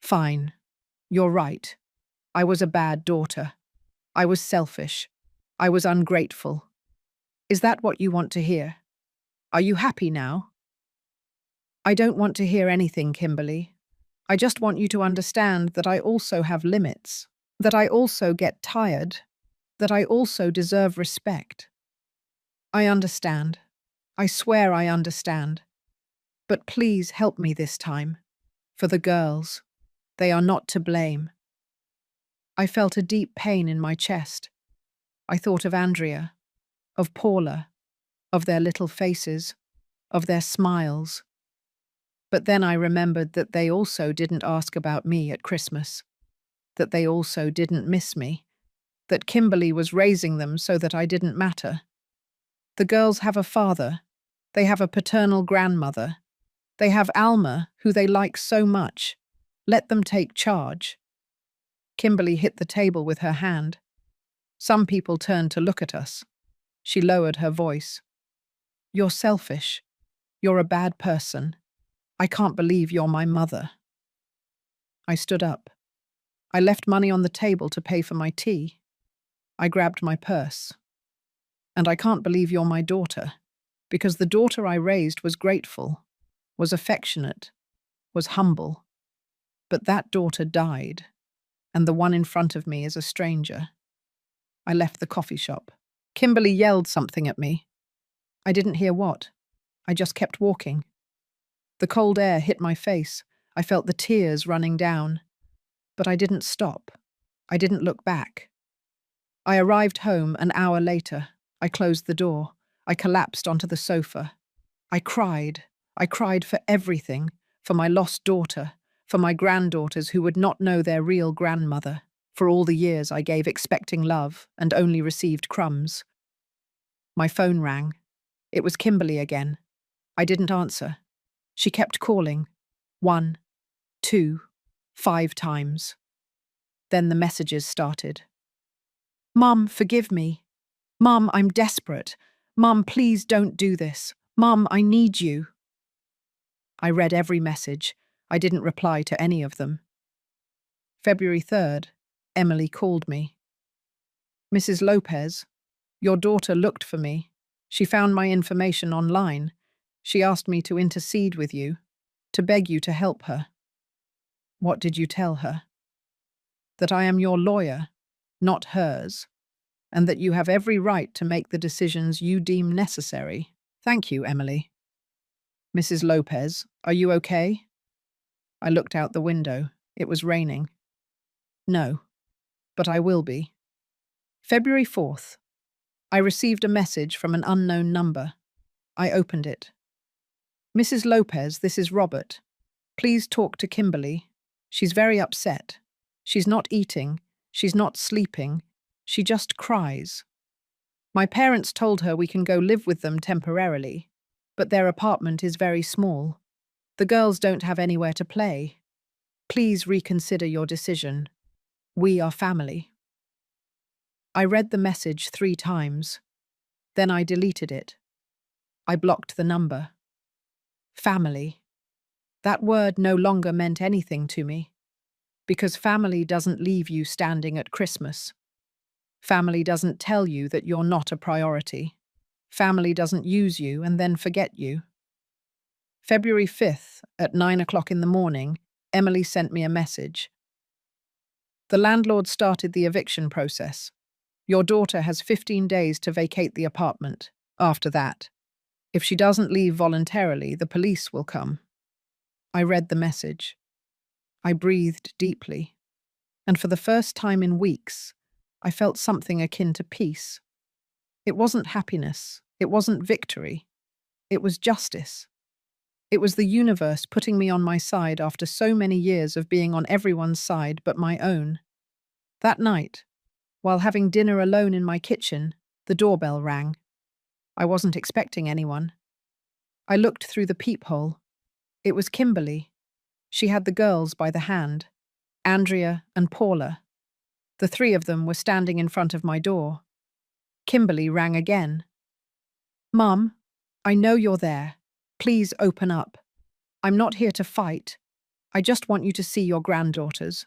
Fine. You're right. I was a bad daughter. I was selfish. I was ungrateful. Is that what you want to hear? Are you happy now? I don't want to hear anything, Kimberly. I just want you to understand that I also have limits, that I also get tired, that I also deserve respect. I understand. I swear I understand. But please help me this time. For the girls. They are not to blame. I felt a deep pain in my chest. I thought of Andrea, of Paula, of their little faces, of their smiles. But then I remembered that they also didn't ask about me at Christmas, that they also didn't miss me, that Kimberly was raising them so that I didn't matter. The girls have a father. They have a paternal grandmother. They have Alma, who they like so much. Let them take charge. Kimberly hit the table with her hand. Some people turned to look at us. She lowered her voice. You're selfish. You're a bad person. I can't believe you're my mother. I stood up. I left money on the table to pay for my tea. I grabbed my purse. And I can't believe you're my daughter, because the daughter I raised was grateful, was affectionate, was humble. But that daughter died, and the one in front of me is a stranger. I left the coffee shop. Kimberly yelled something at me. I didn't hear what. I just kept walking. The cold air hit my face. I felt the tears running down. But I didn't stop. I didn't look back. I arrived home an hour later. I closed the door. I collapsed onto the sofa. I cried. I cried for everything, for my lost daughter, for my granddaughters who would not know their real grandmother, for all the years I gave expecting love and only received crumbs. My phone rang. It was Kimberly again. I didn't answer. She kept calling. 1, 2, 5 times. Then the messages started. Mum, forgive me. Mum, I'm desperate. Mum, please don't do this. Mum, I need you. I read every message. I didn't reply to any of them. February 3rd, Emily called me. Mrs. Lopez, your daughter looked for me. She found my information online. She asked me to intercede with you, to beg you to help her. What did you tell her? That I am your lawyer, not hers, and that you have every right to make the decisions you deem necessary. Thank you, Emily. Mrs. Lopez, are you okay? I looked out the window. It was raining. No, but I will be. February 4th. I received a message from an unknown number. I opened it. Mrs. Lopez, this is Robert. Please talk to Kimberly. She's very upset. She's not eating. She's not sleeping. She just cries. My parents told her we can go live with them temporarily, but their apartment is very small. The girls don't have anywhere to play. Please reconsider your decision. We are family. I read the message 3 times. Then I deleted it. I blocked the number. Family. That word no longer meant anything to me, because family doesn't leave you standing at Christmas. Family doesn't tell you that you're not a priority. Family doesn't use you and then forget you. February 5th, at 9 o'clock in the morning, Emily sent me a message. The landlord started the eviction process. Your daughter has 15 days to vacate the apartment. After that, if she doesn't leave voluntarily, the police will come. I read the message. I breathed deeply, and for the first time in weeks, I felt something akin to peace. It wasn't happiness. It wasn't victory. It was justice. It was the universe putting me on my side after so many years of being on everyone's side but my own. That night, while having dinner alone in my kitchen, the doorbell rang. I wasn't expecting anyone. I looked through the peephole. It was Kimberly. She had the girls by the hand, Andrea and Paula. The 3 of them were standing in front of my door. Kimberly rang again. Mum, I know you're there. Please open up. I'm not here to fight. I just want you to see your granddaughters.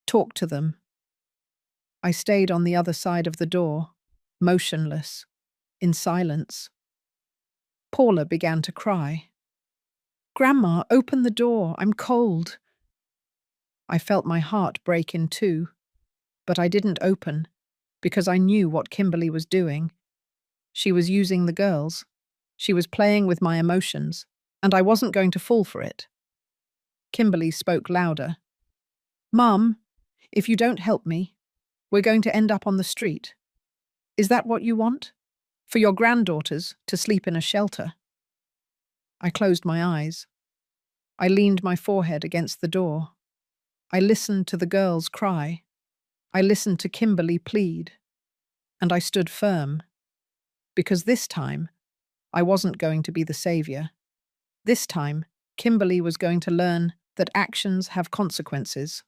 Talk to them. I stayed on the other side of the door, motionless, in silence. Paula began to cry. Grandma, open the door. I'm cold. I felt my heart break in 2, but I didn't open because I knew what Kimberly was doing. She was using the girls. She was playing with my emotions, and I wasn't going to fall for it. Kimberly spoke louder. Mum, if you don't help me, we're going to end up on the street. Is that what you want? For your granddaughters to sleep in a shelter? I closed my eyes. I leaned my forehead against the door. I listened to the girls cry. I listened to Kimberly plead. And I stood firm. Because this time, I wasn't going to be the savior. This time, Kimberly was going to learn that actions have consequences.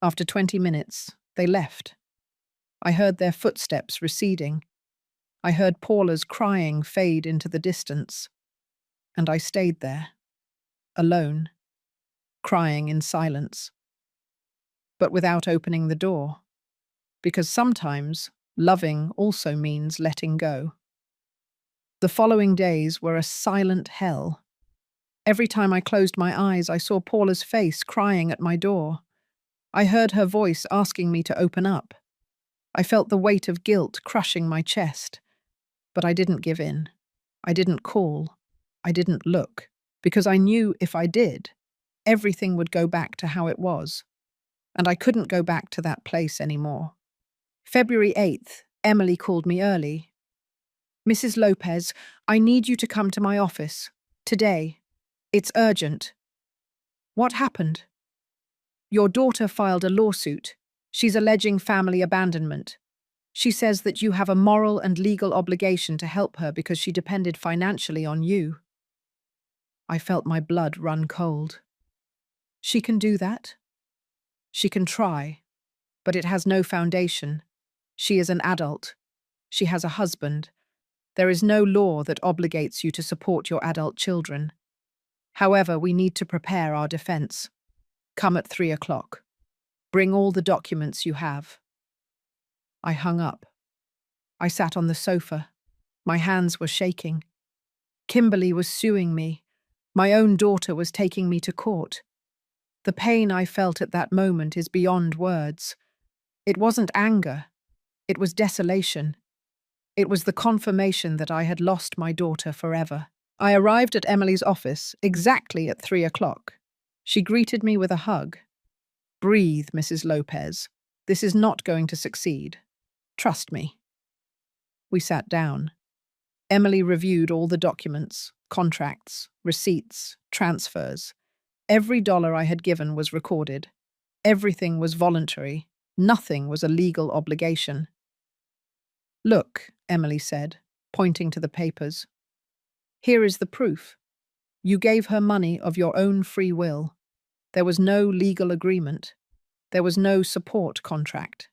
After 20 minutes, they left. I heard their footsteps receding. I heard Paula's crying fade into the distance. And I stayed there, alone, crying in silence. But without opening the door. Because sometimes loving also means letting go. The following days were a silent hell. Every time I closed my eyes, I saw Paula's face crying at my door. I heard her voice asking me to open up. I felt the weight of guilt crushing my chest. But I didn't give in. I didn't call. I didn't look. Because I knew if I did, everything would go back to how it was. And I couldn't go back to that place anymore. February 8th, Emily called me early. Mrs. Lopez, I need you to come to my office. Today. It's urgent. What happened? Your daughter filed a lawsuit. She's alleging family abandonment. She says that you have a moral and legal obligation to help her because she depended financially on you. I felt my blood run cold. She can do that? She can try, but it has no foundation. She is an adult. She has a husband. There is no law that obligates you to support your adult children. However, we need to prepare our defense. Come at 3 o'clock. Bring all the documents you have. I hung up. I sat on the sofa. My hands were shaking. Kimberly was suing me. My own daughter was taking me to court. The pain I felt at that moment is beyond words. It wasn't anger. It was desolation. It was the confirmation that I had lost my daughter forever. I arrived at Emily's office exactly at 3 o'clock. She greeted me with a hug. "Breathe, Mrs. Lopez. This is not going to succeed. Trust me." We sat down. Emily reviewed all the documents, contracts, receipts, transfers. Every dollar I had given was recorded. Everything was voluntary. Nothing was a legal obligation. "Look," Emily said, pointing to the papers. "Here is the proof. You gave her money of your own free will. There was no legal agreement. There was no support contract.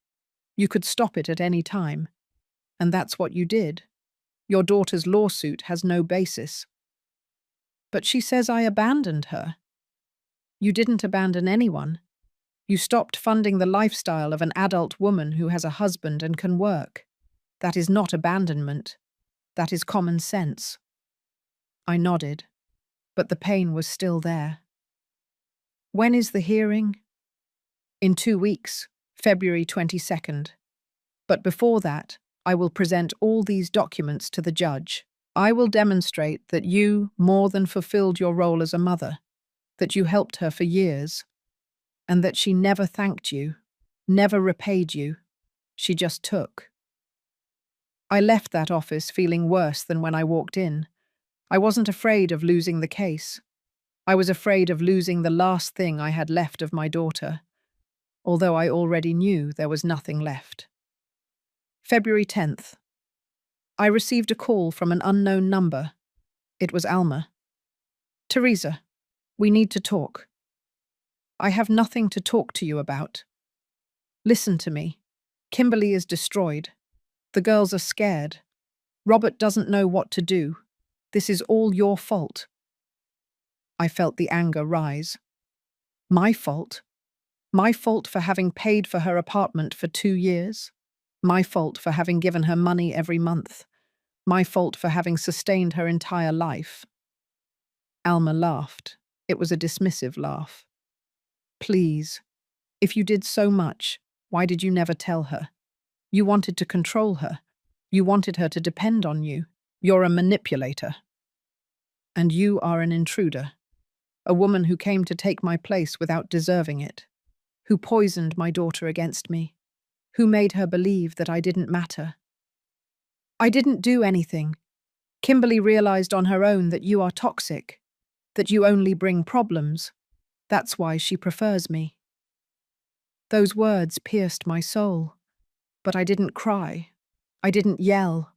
You could stop it at any time. And that's what you did. Your daughter's lawsuit has no basis." "But she says I abandoned her." "You didn't abandon anyone. You stopped funding the lifestyle of an adult woman who has a husband and can work. That is not abandonment. That is common sense." I nodded, but the pain was still there. "When is the hearing?" "In 2 weeks, February 22nd. But before that, I will present all these documents to the judge. I will demonstrate that you more than fulfilled your role as a mother, that you helped her for years, and that she never thanked you, never repaid you. She just took." I left that office feeling worse than when I walked in. I wasn't afraid of losing the case. I was afraid of losing the last thing I had left of my daughter, although I already knew there was nothing left. February 10th. I received a call from an unknown number. It was Alma. "Teresa, we need to talk." "I have nothing to talk to you about." "Listen to me. Kimberly is destroyed. The girls are scared. Robert doesn't know what to do. This is all your fault." I felt the anger rise. My fault? My fault for having paid for her apartment for 2 years? My fault for having given her money every month? My fault for having sustained her entire life? Alma laughed. It was a dismissive laugh. "Please, if you did so much, why did you never tell her? You wanted to control her. You wanted her to depend on you. You're a manipulator. And you are an intruder. A woman who came to take my place without deserving it. Who poisoned my daughter against me. Who made her believe that I didn't matter. I didn't do anything. Kimberly realized on her own that you are toxic. That you only bring problems. That's why she prefers me." Those words pierced my soul. But I didn't cry. I didn't yell.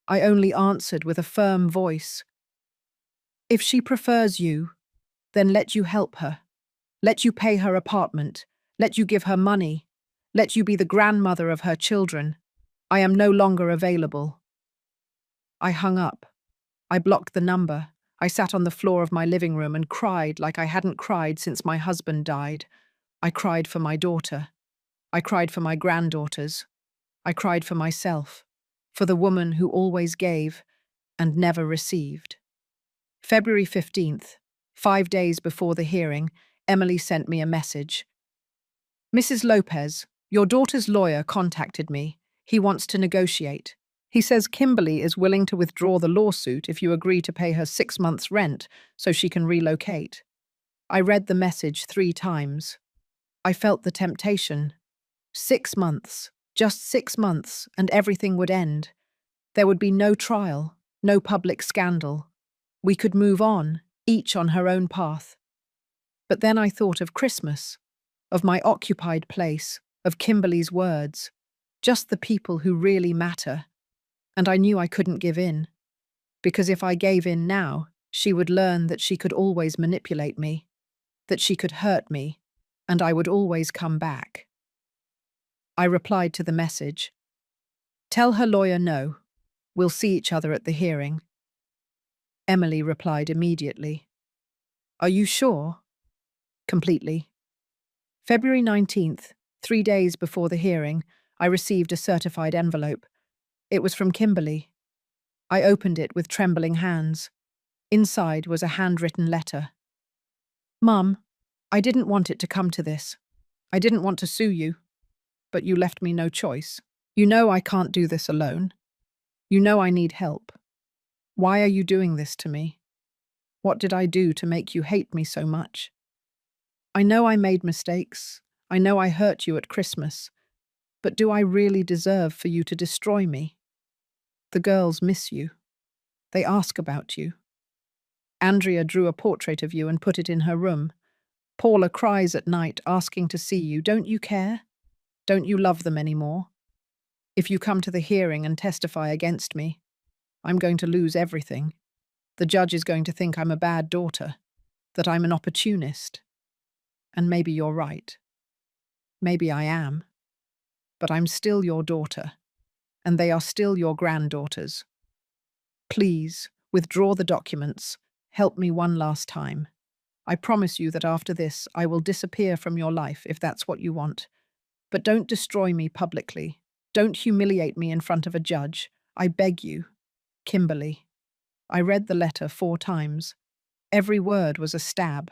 I only answered with a firm voice. "If she prefers you, then let you help her. Let you pay her apartment. Let you give her money. Let you be the grandmother of her children. I am no longer available." I hung up. I blocked the number. I sat on the floor of my living room and cried like I hadn't cried since my husband died. I cried for my daughter. I cried for my granddaughters. I cried for myself, for the woman who always gave and never received. February 15th, 5 days before the hearing, Emily sent me a message. "Mrs. Lopez, your daughter's lawyer contacted me. He wants to negotiate. He says Kimberly is willing to withdraw the lawsuit if you agree to pay her 6 months' rent so she can relocate." I read the message 3 times. I felt the temptation. 6 months, just 6 months, and everything would end. There would be no trial, no public scandal. We could move on, each on her own path. But then I thought of Christmas, of my occupied place, of Kimberly's words, just the people who really matter. And I knew I couldn't give in, because if I gave in now, she would learn that she could always manipulate me, that she could hurt me, and I would always come back. I replied to the message. "Tell her lawyer no. We'll see each other at the hearing." Emily replied immediately. "Are you sure?" "Completely." February 19th, 3 days before the hearing, I received a certified envelope. It was from Kimberly. I opened it with trembling hands. Inside was a handwritten letter. "Mum, I didn't want it to come to this. I didn't want to sue you. but you left me no choice. You know I can't do this alone. You know I need help. Why are you doing this to me? What did I do to make you hate me so much? I know I made mistakes. I know I hurt you at Christmas. But do I really deserve for you to destroy me? The girls miss you. They ask about you. Andrea drew a portrait of you and put it in her room. Paula cries at night asking to see you. Don't you care? Don't you love them anymore? If you come to the hearing and testify against me, I'm going to lose everything. The judge is going to think I'm a bad daughter, that I'm an opportunist. And maybe you're right. Maybe I am. But I'm still your daughter, and they are still your granddaughters. Please, withdraw the documents. Help me one last time. I promise you that after this, I will disappear from your life if that's what you want. But don't destroy me publicly. Don't humiliate me in front of a judge. I beg you. Kimberly. I read the letter 4 times. Every word was a stab.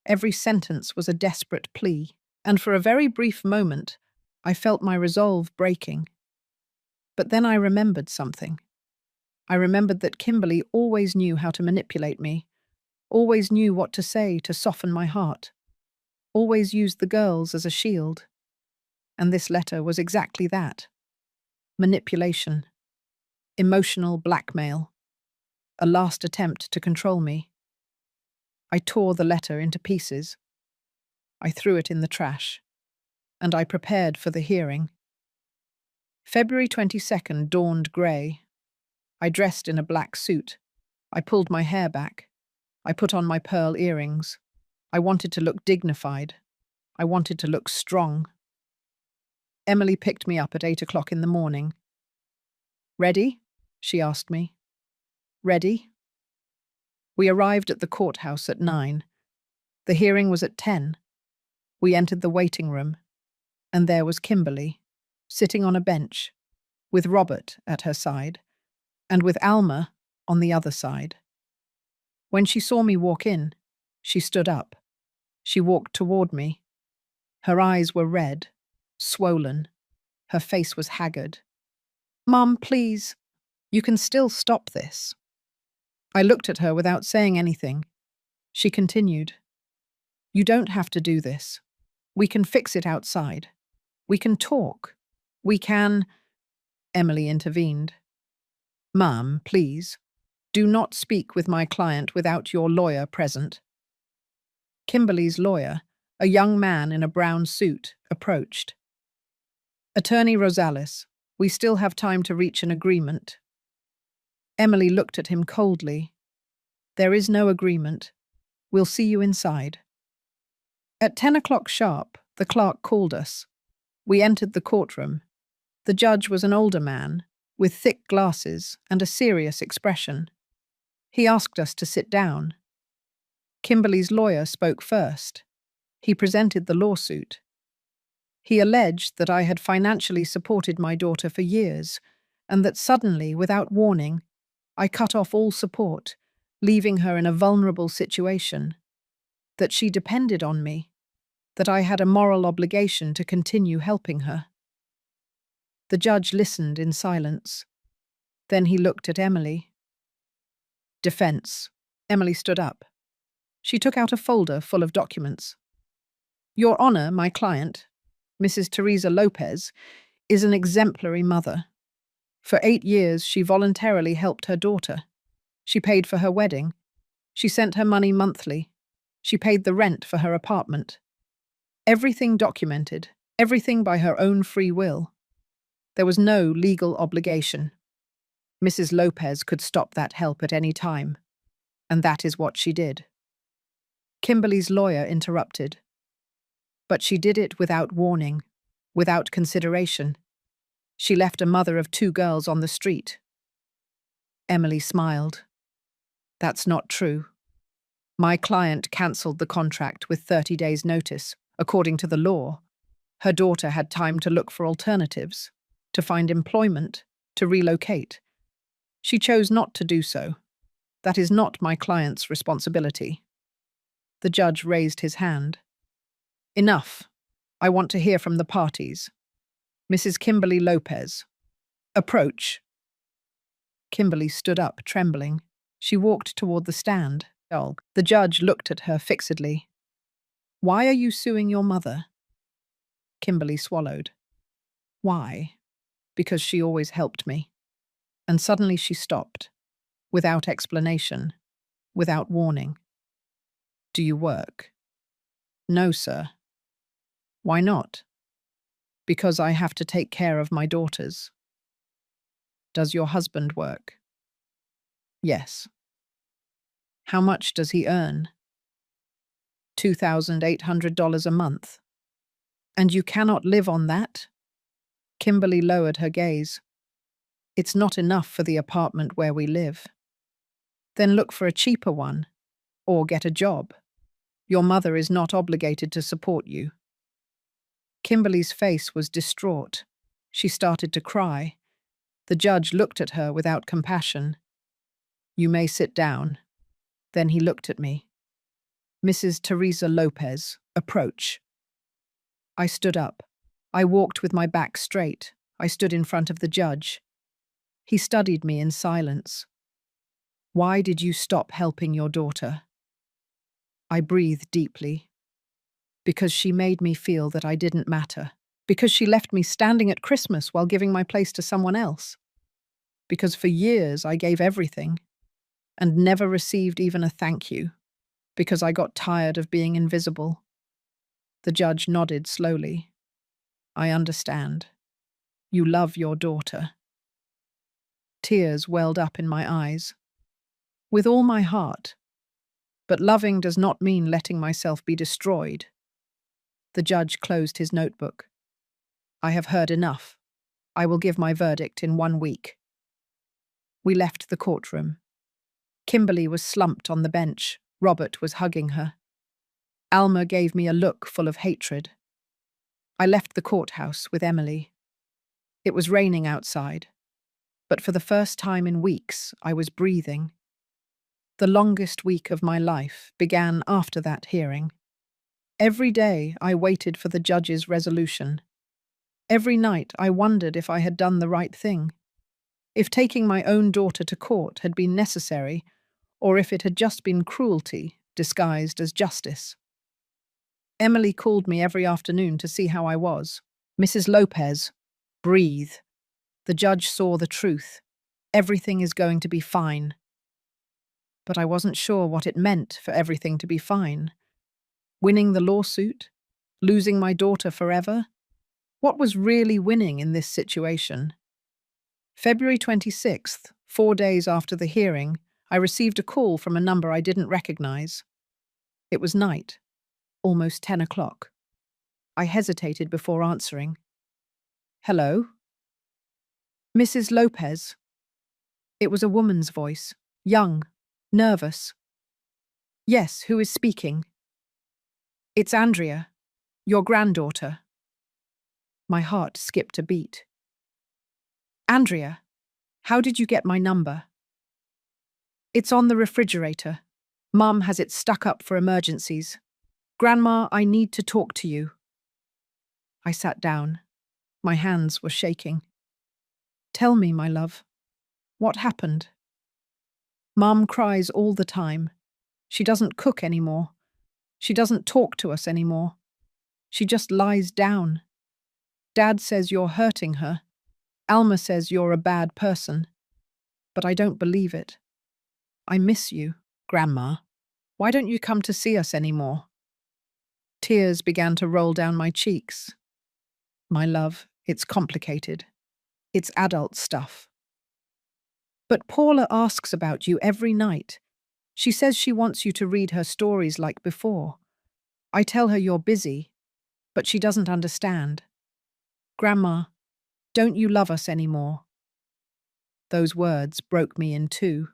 Every sentence was a desperate plea. And for a very brief moment, I felt my resolve breaking. But then I remembered something. I remembered that Kimberly always knew how to manipulate me, always knew what to say to soften my heart, always used the girls as a shield. And this letter was exactly that. Manipulation. Emotional blackmail. A last attempt to control me. I tore the letter into pieces. I threw it in the trash. And I prepared for the hearing. February 22nd dawned grey. I dressed in a black suit. I pulled my hair back. I put on my pearl earrings. I wanted to look dignified. I wanted to look strong. Emily picked me up at 8 o'clock in the morning. Ready? She asked me. Ready? We arrived at the courthouse at 9. The hearing was at 10. We entered the waiting room, and there was Kimberly, sitting on a bench, with Robert at her side, and with Alma on the other side. When she saw me walk in, she stood up. She walked toward me. Her eyes were red, swollen. Her face was haggard. "Mum, please, you can still stop this." I looked at her without saying anything. She continued, "You don't have to do this. We can fix it outside. We can talk. We can—" Emily intervened. "Mum, please, do not speak with my client without your lawyer present." Kimberly's lawyer, a young man in a brown suit, approached. "Attorney Rosales, we still have time to reach an agreement." Emily looked at him coldly. "There is no agreement. We'll see you inside." At 10 o'clock sharp, the clerk called us. We entered the courtroom. The judge was an older man, with thick glasses and a serious expression. He asked us to sit down. Kimberly's lawyer spoke first. He presented the lawsuit. He alleged that I had financially supported my daughter for years, and that suddenly, without warning, I cut off all support, leaving her in a vulnerable situation, that she depended on me, that I had a moral obligation to continue helping her. The judge listened in silence. Then he looked at Emily. "Defense." Emily stood up. She took out a folder full of documents. "Your Honor, my client, Mrs. Teresa Lopez, is an exemplary mother. For 8 years, she voluntarily helped her daughter. She paid for her wedding. She sent her money monthly. She paid the rent for her apartment. Everything documented, everything by her own free will. There was no legal obligation. Mrs. Lopez could stop that help at any time, and that is what she did." Kimberly's lawyer interrupted. "But she did it without warning, without consideration. She left a mother of 2 girls on the street." Emily smiled. "That's not true. My client cancelled the contract with 30 days' notice. According to the law, her daughter had time to look for alternatives, to find employment, to relocate. She chose not to do so. That is not my client's responsibility." The judge raised his hand. "Enough. I want to hear from the parties." Mrs. Kimberly Lopez. Approach. Kimberly stood up, trembling. She walked toward the stand. The judge looked at her fixedly. Why are you suing your mother? Kimberly swallowed. Why? Because she always helped me. And suddenly she stopped, without explanation, without warning. Do you work? No, sir. Why not? Because I have to take care of my daughters. Does your husband work? Yes. How much does he earn? $2,800 a month. And you cannot live on that? Kimberly lowered her gaze. It's not enough for the apartment where we live. Then look for a cheaper one, or get a job. Your mother is not obligated to support you. Kimberly's face was distraught. She started to cry. The judge looked at her without compassion. You may sit down. Then he looked at me. Mrs. Teresa Lopez, approach. I stood up. I walked with my back straight. I stood in front of the judge. He studied me in silence. Why did you stop helping your daughter? I breathed deeply. Because she made me feel that I didn't matter. Because she left me standing at Christmas while giving my place to someone else. Because for years I gave everything and never received even a thank you. Because I got tired of being invisible. The judge nodded slowly. I understand. You love your daughter. Tears welled up in my eyes. With all my heart. But loving does not mean letting myself be destroyed. The judge closed his notebook. I have heard enough. I will give my verdict in 1 week. We left the courtroom. Kimberly was slumped on the bench. Robert was hugging her. Alma gave me a look full of hatred. I left the courthouse with Emily. It was raining outside, but for the first time in weeks, I was breathing. The longest week of my life began after that hearing. Every day I waited for the judge's resolution. Every night I wondered if I had done the right thing, if taking my own daughter to court had been necessary, or if it had just been cruelty disguised as justice. Emily called me every afternoon to see how I was. Mrs. Lopez, breathe. The judge saw the truth. Everything is going to be fine. But I wasn't sure what it meant for everything to be fine. Winning the lawsuit? Losing my daughter forever? What was really winning in this situation? February 26th, 4 days after the hearing, I received a call from a number I didn't recognize. It was night, almost 10 o'clock. I hesitated before answering. Hello? Mrs. Lopez. It was a woman's voice, young, nervous. Yes, who is speaking? It's Andrea, your granddaughter. My heart skipped a beat. Andrea, how did you get my number? It's on the refrigerator. Mum has it stuck up for emergencies. Grandma, I need to talk to you. I sat down. My hands were shaking. Tell me, my love, what happened? Mum cries all the time. She doesn't cook anymore. She doesn't talk to us anymore. She just lies down. Dad says you're hurting her. Alma says you're a bad person. But I don't believe it. I miss you, Grandma. Why don't you come to see us anymore? Tears began to roll down my cheeks. My love, it's complicated. It's adult stuff. But Paula asks about you every night. She says she wants you to read her stories like before. I tell her you're busy, but she doesn't understand. Grandma, don't you love us anymore? Those words broke me in two.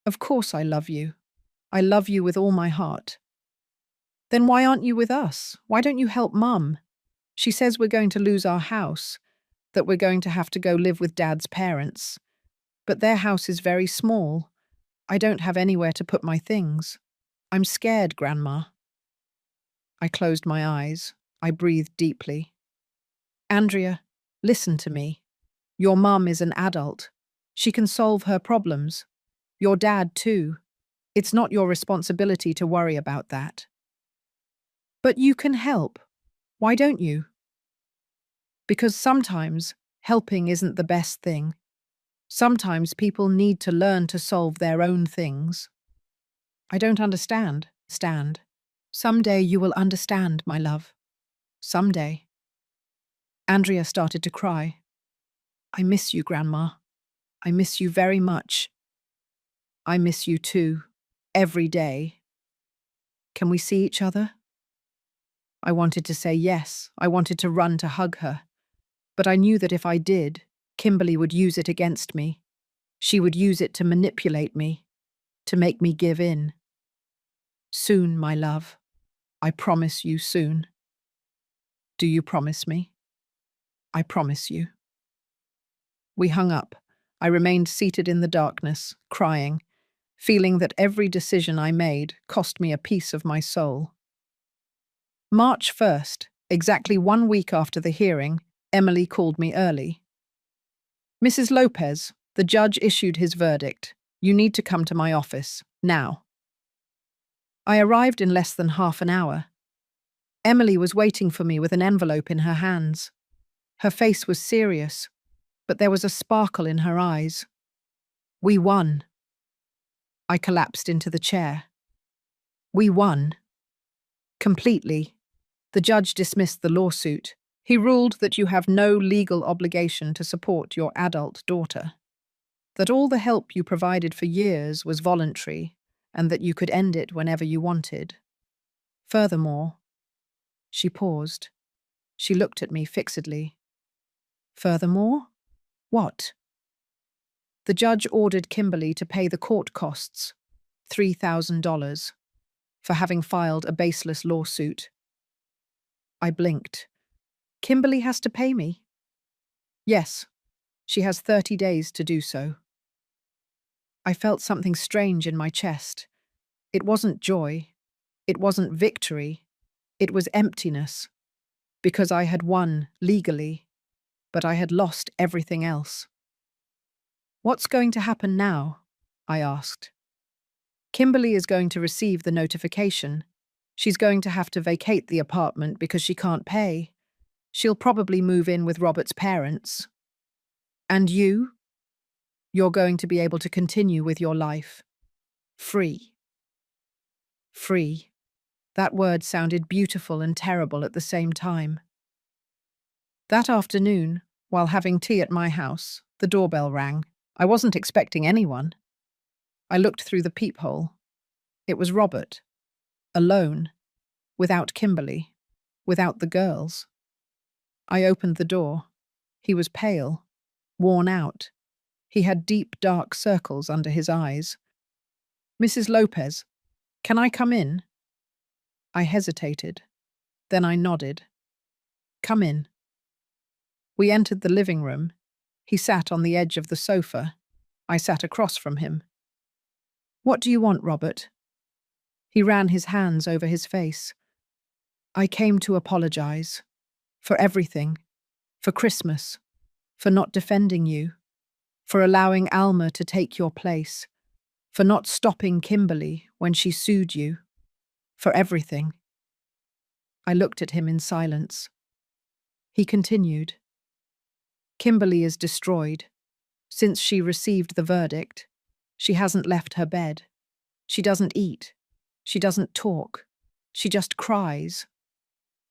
Of course I love you. I love you with all my heart. Then why aren't you with us? Why don't you help Mum? She says we're going to lose our house, that we're going to have to go live with Dad's parents. But their house is very small. I don't have anywhere to put my things. I'm scared, Grandma. I closed my eyes. I breathed deeply. Andrea, listen to me. Your mum is an adult. She can solve her problems. Your dad, too. It's not your responsibility to worry about that. But you can help. Why don't you? Because sometimes helping isn't the best thing. Sometimes people need to learn to solve their own things. I don't understand. Stand. Someday you will understand, my love. Someday. Andrea started to cry. I miss you, Grandma. I miss you very much. I miss you too. Every day. Can we see each other? I wanted to say yes. I wanted to run to hug her. But I knew that if I did, Kimberly would use it against me. She would use it to manipulate me, to make me give in. Soon, my love. I promise you soon. Do you promise me? I promise you. We hung up. I remained seated in the darkness, crying, feeling that every decision I made cost me a piece of my soul. March 1st, exactly 1 week after the hearing, Emily called me early. Mrs. Lopez, the judge issued his verdict. You need to come to my office, now. I arrived in less than half an hour. Emily was waiting for me with an envelope in her hands. Her face was serious, but there was a sparkle in her eyes. We won. I collapsed into the chair. We won. Completely. The judge dismissed the lawsuit. He ruled that you have no legal obligation to support your adult daughter, that all the help you provided for years was voluntary, and that you could end it whenever you wanted. Furthermore, she paused. She looked at me fixedly. Furthermore? What? The judge ordered Kimberly to pay the court costs, $3,000, for having filed a baseless lawsuit. I blinked. Kimberly has to pay me? Yes, she has 30 days to do so. I felt something strange in my chest. It wasn't joy. It wasn't victory. It was emptiness. Because I had won legally, but I had lost everything else. What's going to happen now? I asked. Kimberly is going to receive the notification. She's going to have to vacate the apartment because she can't pay. She'll probably move in with Robert's parents. And you? You're going to be able to continue with your life. Free. Free. That word sounded beautiful and terrible at the same time. That afternoon, while having tea at my house, the doorbell rang. I wasn't expecting anyone. I looked through the peephole. It was Robert. Alone. Without Kimberly. Without the girls. I opened the door. He was pale. Worn out. He had deep, dark circles under his eyes. Mrs. Lopez, can I come in? I hesitated. Then I nodded. Come in. We entered the living room. He sat on the edge of the sofa. I sat across from him. What do you want, Robert? He ran his hands over his face. I came to apologize. For everything. For Christmas. For not defending you. For allowing Alma to take your place. For not stopping Kimberly when she sued you. For everything. I looked at him in silence. He continued. Kimberly is destroyed. Since she received the verdict, she hasn't left her bed. She doesn't eat. She doesn't talk. She just cries.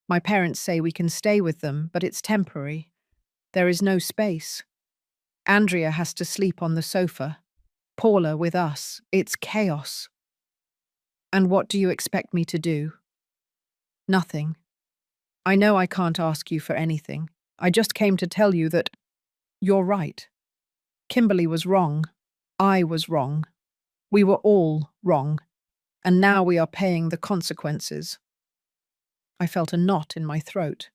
My parents say we can stay with them, but it's temporary. There is no space. Andrea has to sleep on the sofa. Paula with us. It's chaos. And what do you expect me to do? Nothing. I know I can't ask you for anything. I just came to tell you that you're right. Kimberly was wrong. I was wrong. We were all wrong. And now we are paying the consequences. I felt a knot in my throat.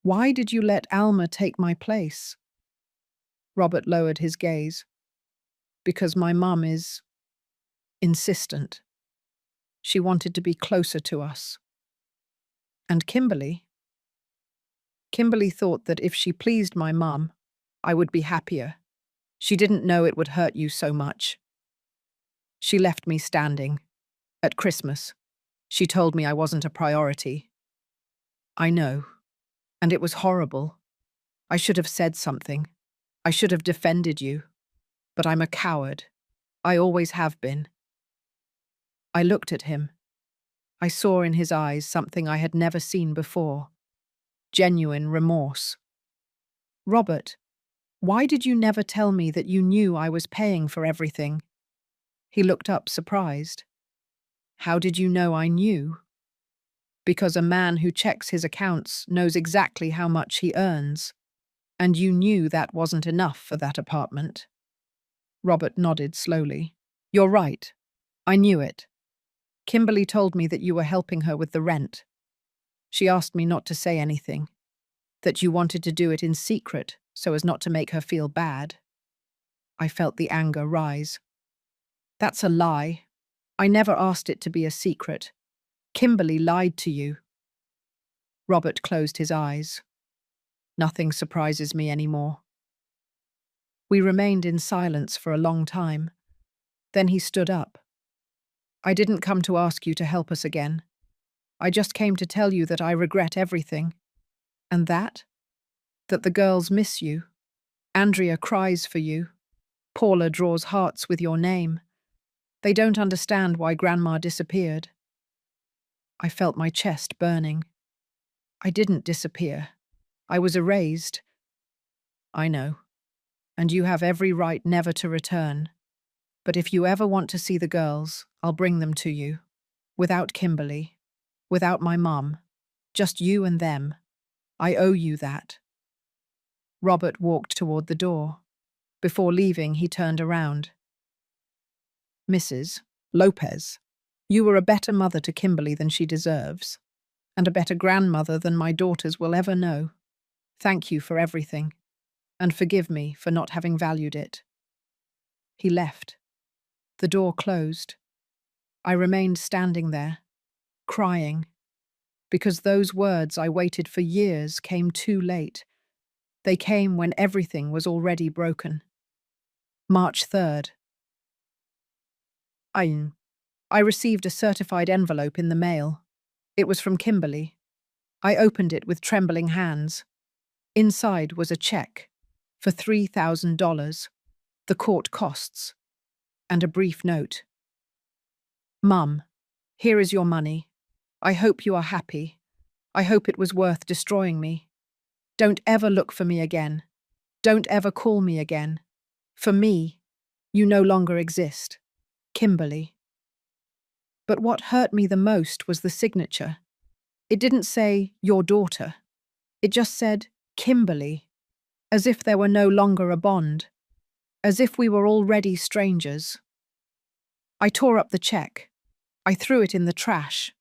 Why did you let Alma take my place? Robert lowered his gaze. Because my mum is insistent. She wanted to be closer to us. And Kimberly? Kimberly thought that if she pleased my mum, I would be happier. She didn't know it would hurt you so much. She left me standing. At Christmas, she told me I wasn't a priority. I know. And it was horrible. I should have said something. I should have defended you. But I'm a coward. I always have been. I looked at him. I saw in his eyes something I had never seen before. Genuine remorse. Robert, why did you never tell me that you knew I was paying for everything? He looked up surprised. How did you know I knew? Because a man who checks his accounts knows exactly how much he earns. And you knew that wasn't enough for that apartment. Robert nodded slowly. You're right. I knew it. Kimberly told me that you were helping her with the rent. She asked me not to say anything, that you wanted to do it in secret so as not to make her feel bad. I felt the anger rise. That's a lie. I never asked it to be a secret. Kimberly lied to you. Robert closed his eyes. Nothing surprises me anymore. We remained in silence for a long time. Then he stood up. I didn't come to ask you to help us again. I just came to tell you that I regret everything. And that? That the girls miss you. Andrea cries for you. Paula draws hearts with your name. They don't understand why Grandma disappeared. I felt my chest burning. I didn't disappear. I was erased. I know. And you have every right never to return. But if you ever want to see the girls, I'll bring them to you. Without Kimberly. Without my mum. Just you and them. I owe you that. Robert walked toward the door. Before leaving, he turned around. Mrs. Lopez, you were a better mother to Kimberly than she deserves, and a better grandmother than my daughters will ever know. Thank you for everything, and forgive me for not having valued it. He left. The door closed. I remained standing there, crying, because those words I waited for years came too late. They came when everything was already broken. March 3rd. I received a certified envelope in the mail. It was from Kimberly. I opened it with trembling hands. Inside was a check for $3,000, the court costs, and a brief note. Mum, here is your money. I hope you are happy. I hope it was worth destroying me. Don't ever look for me again. Don't ever call me again. For me, you no longer exist. Kimberly. But what hurt me the most was the signature. It didn't say, your daughter. It just said, Kimberly, as if there were no longer a bond, as if we were already strangers. I tore up the check. I threw it in the trash.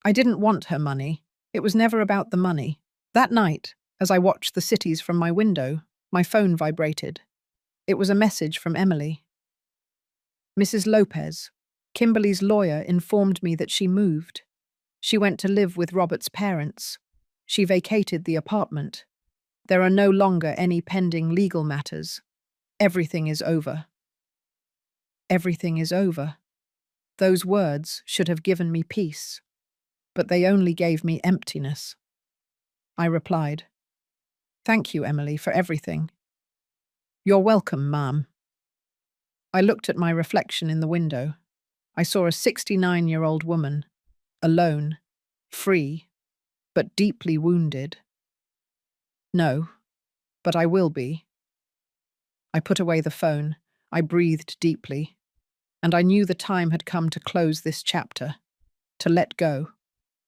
I didn't want her money. It was never about the money. That night, as I watched the cities from my window, my phone vibrated. It was a message from Emily. Mrs. Lopez, Kimberly's lawyer, informed me that she moved. She went to live with Robert's parents. She vacated the apartment. There are no longer any pending legal matters. Everything is over. Everything is over. Those words should have given me peace, but they only gave me emptiness. I replied, Thank you, Emily, for everything. You're welcome, ma'am. I looked at my reflection in the window. I saw a 69-year-old woman, alone, free, but deeply wounded. No, but I will be. I put away the phone. I breathed deeply, and I knew the time had come to close this chapter, to let go,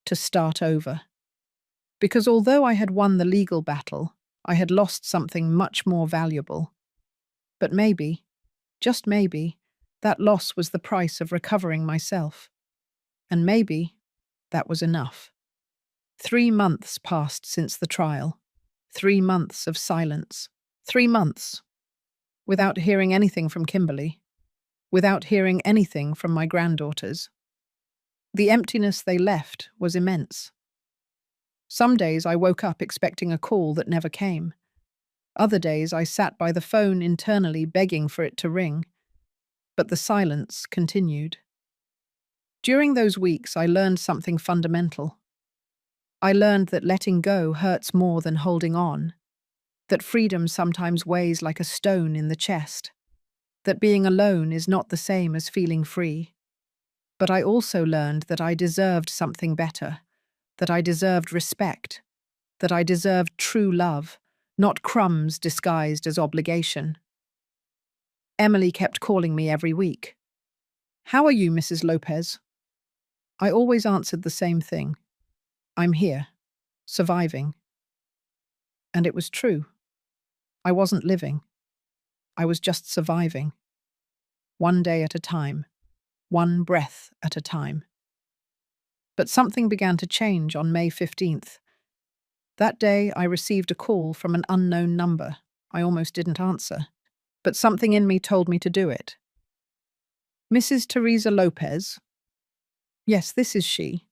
to start over. Because although I had won the legal battle, I had lost something much more valuable. But maybe, just maybe, that loss was the price of recovering myself. And maybe that was enough. 3 months passed since the trial. 3 months of silence. 3 months. Without hearing anything from Kimberly. Without hearing anything from my granddaughters. The emptiness they left was immense. Some days I woke up expecting a call that never came. Other days I sat by the phone internally begging for it to ring. But the silence continued. During those weeks, I learned something fundamental. I learned that letting go hurts more than holding on, that freedom sometimes weighs like a stone in the chest, that being alone is not the same as feeling free. But I also learned that I deserved something better, that I deserved respect, that I deserved true love, not crumbs disguised as obligation. Emily kept calling me every week. "How are you, Mrs. Lopez?" I always answered the same thing. "I'm here, surviving." And it was true. I wasn't living. I was just surviving. One day at a time, one breath at a time. But something began to change on May 15th. That day, I received a call from an unknown number. I almost didn't answer, but something in me told me to do it. "Mrs. Teresa Lopez?" "Yes, this is she.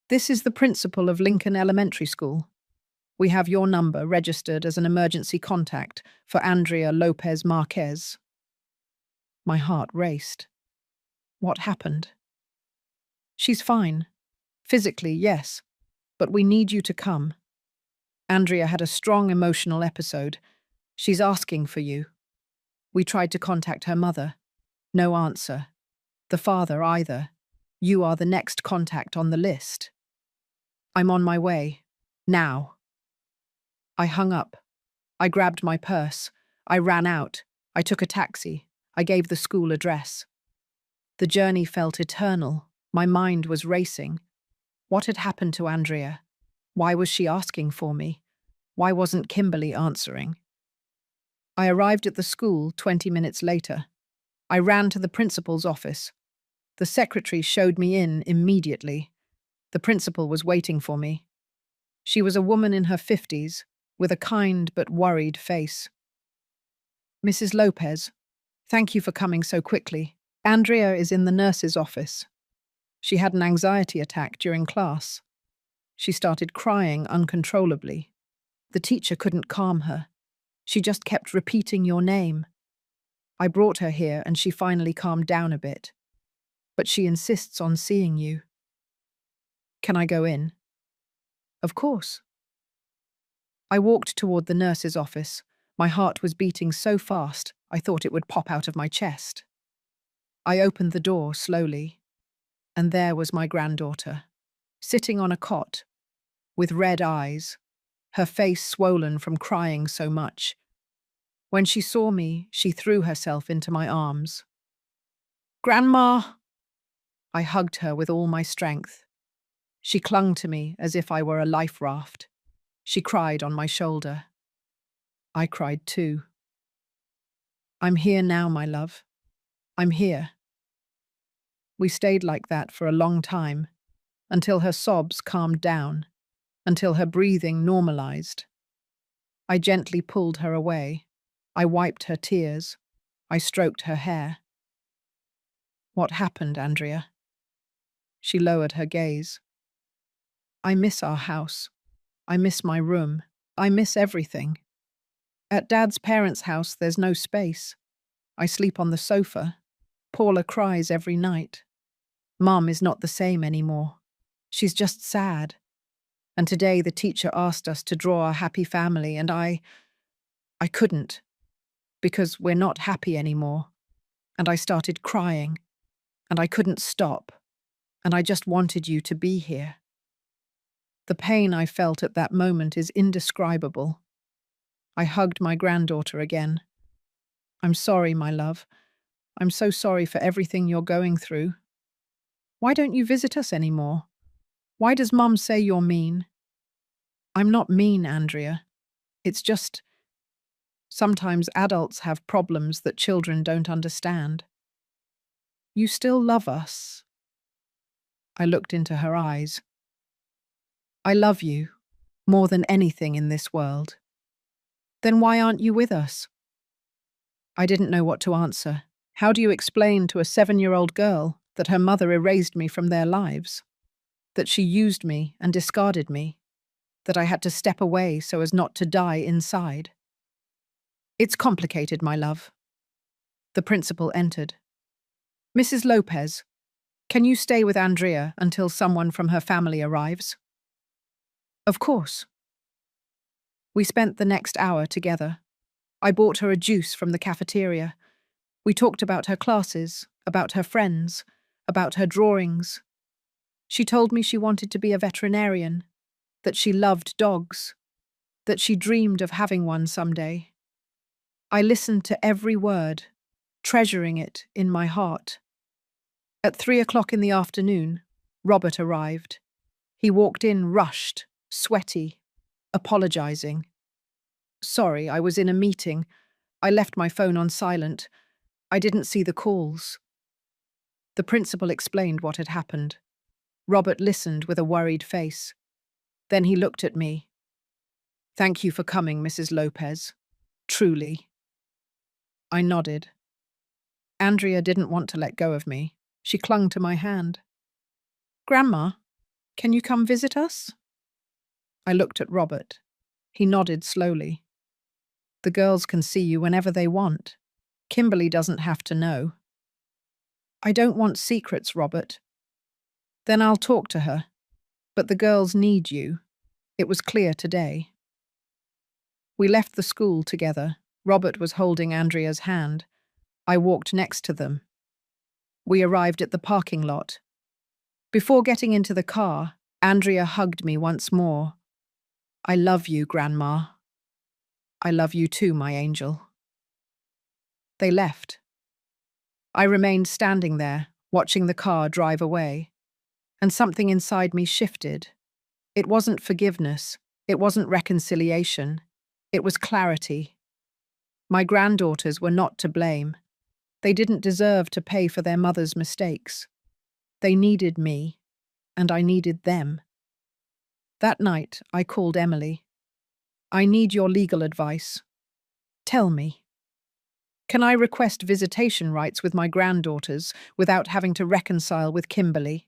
This is the principal of Lincoln Elementary School. We have your number registered as an emergency contact for Andrea Lopez Marquez." My heart raced. What happened? "She's fine. Physically, yes, but we need you to come. Andrea had a strong emotional episode. She's asking for you. We tried to contact her mother. No answer. The father either. You are the next contact on the list. I'm on my way. Now." I hung up. I grabbed my purse. I ran out. I took a taxi. I gave the school address. The journey felt eternal. My mind was racing. What had happened to Andrea? Why was she asking for me? Why wasn't Kimberly answering? I arrived at the school 20 minutes later. I ran to the principal's office. The secretary showed me in immediately. The principal was waiting for me. She was a woman in her 50s, with a kind but worried face. "Mrs. Lopez, thank you for coming so quickly. Andrea is in the nurse's office. She had an anxiety attack during class. She started crying uncontrollably. The teacher couldn't calm her. She just kept repeating your name. I brought her here and she finally calmed down a bit. But she insists on seeing you. Can I go in?" "Of course." I walked toward the nurse's office. My heart was beating so fast I thought it would pop out of my chest. I opened the door slowly, and there was my granddaughter, sitting on a cot, with red eyes, her face swollen from crying so much. When she saw me, she threw herself into my arms. "Grandma!" I hugged her with all my strength. She clung to me as if I were a life raft. She cried on my shoulder. I cried too. "I'm here now, my love. I'm here." We stayed like that for a long time, until her sobs calmed down, until her breathing normalized. I gently pulled her away. I wiped her tears. I stroked her hair. "What happened, Andrea?" She lowered her gaze. "I miss our house. I miss my room. I miss everything. At Dad's parents' house, there's no space. I sleep on the sofa. Paula cries every night. Mum is not the same anymore. She's just sad. And today the teacher asked us to draw a happy family, and I couldn't, because we're not happy anymore. And I started crying, and I couldn't stop, and I just wanted you to be here." The pain I felt at that moment is indescribable. I hugged my granddaughter again. "I'm sorry, my love. I'm so sorry for everything you're going through. Why don't you visit us anymore? Why does Mum say you're mean?" "I'm not mean, Andrea. It's just sometimes adults have problems that children don't understand. You still love us." I looked into her eyes. "I love you more than anything in this world." "Then why aren't you with us?" I didn't know what to answer. How do you explain to a 7-year-old girl that her mother erased me from their lives? That she used me and discarded me? that I had to step away so as not to die inside. It's complicated, my love. The principal entered. Mrs. Lopez, can you stay with Andrea until someone from her family arrives? Of course. We spent the next hour together. I bought her a juice from the cafeteria. We talked about her classes, about her friends, about her drawings. She told me she wanted to be a veterinarian, that she loved dogs, that she dreamed of having one someday. I listened to every word, treasuring it in my heart. At 3 o'clock in the afternoon, Robert arrived. He walked in rushed, sweaty, apologizing. Sorry, I was in a meeting. I left my phone on silent. I didn't see the calls. The principal explained what had happened. Robert listened with a worried face. Then he looked at me. Thank you for coming, Mrs. Lopez. Truly. I nodded. Andrea didn't want to let go of me. She clung to my hand. Grandma, can you come visit us? I looked at Robert. He nodded slowly. The girls can see you whenever they want. Kimberly doesn't have to know. I don't want secrets, Robert. Then I'll talk to her. But the girls need you. It was clear today. We left the school together. Robert was holding Andrea's hand. I walked next to them. We arrived at the parking lot. Before getting into the car, Andrea hugged me once more. I love you, Grandma. I love you too, my angel. They left. I remained standing there, watching the car drive away, and something inside me shifted. It wasn't forgiveness. It wasn't reconciliation. It was clarity. My granddaughters were not to blame. They didn't deserve to pay for their mother's mistakes. They needed me, and I needed them. That night, I called Emily. I need your legal advice. Tell me. Can I request visitation rights with my granddaughters without having to reconcile with Kimberly?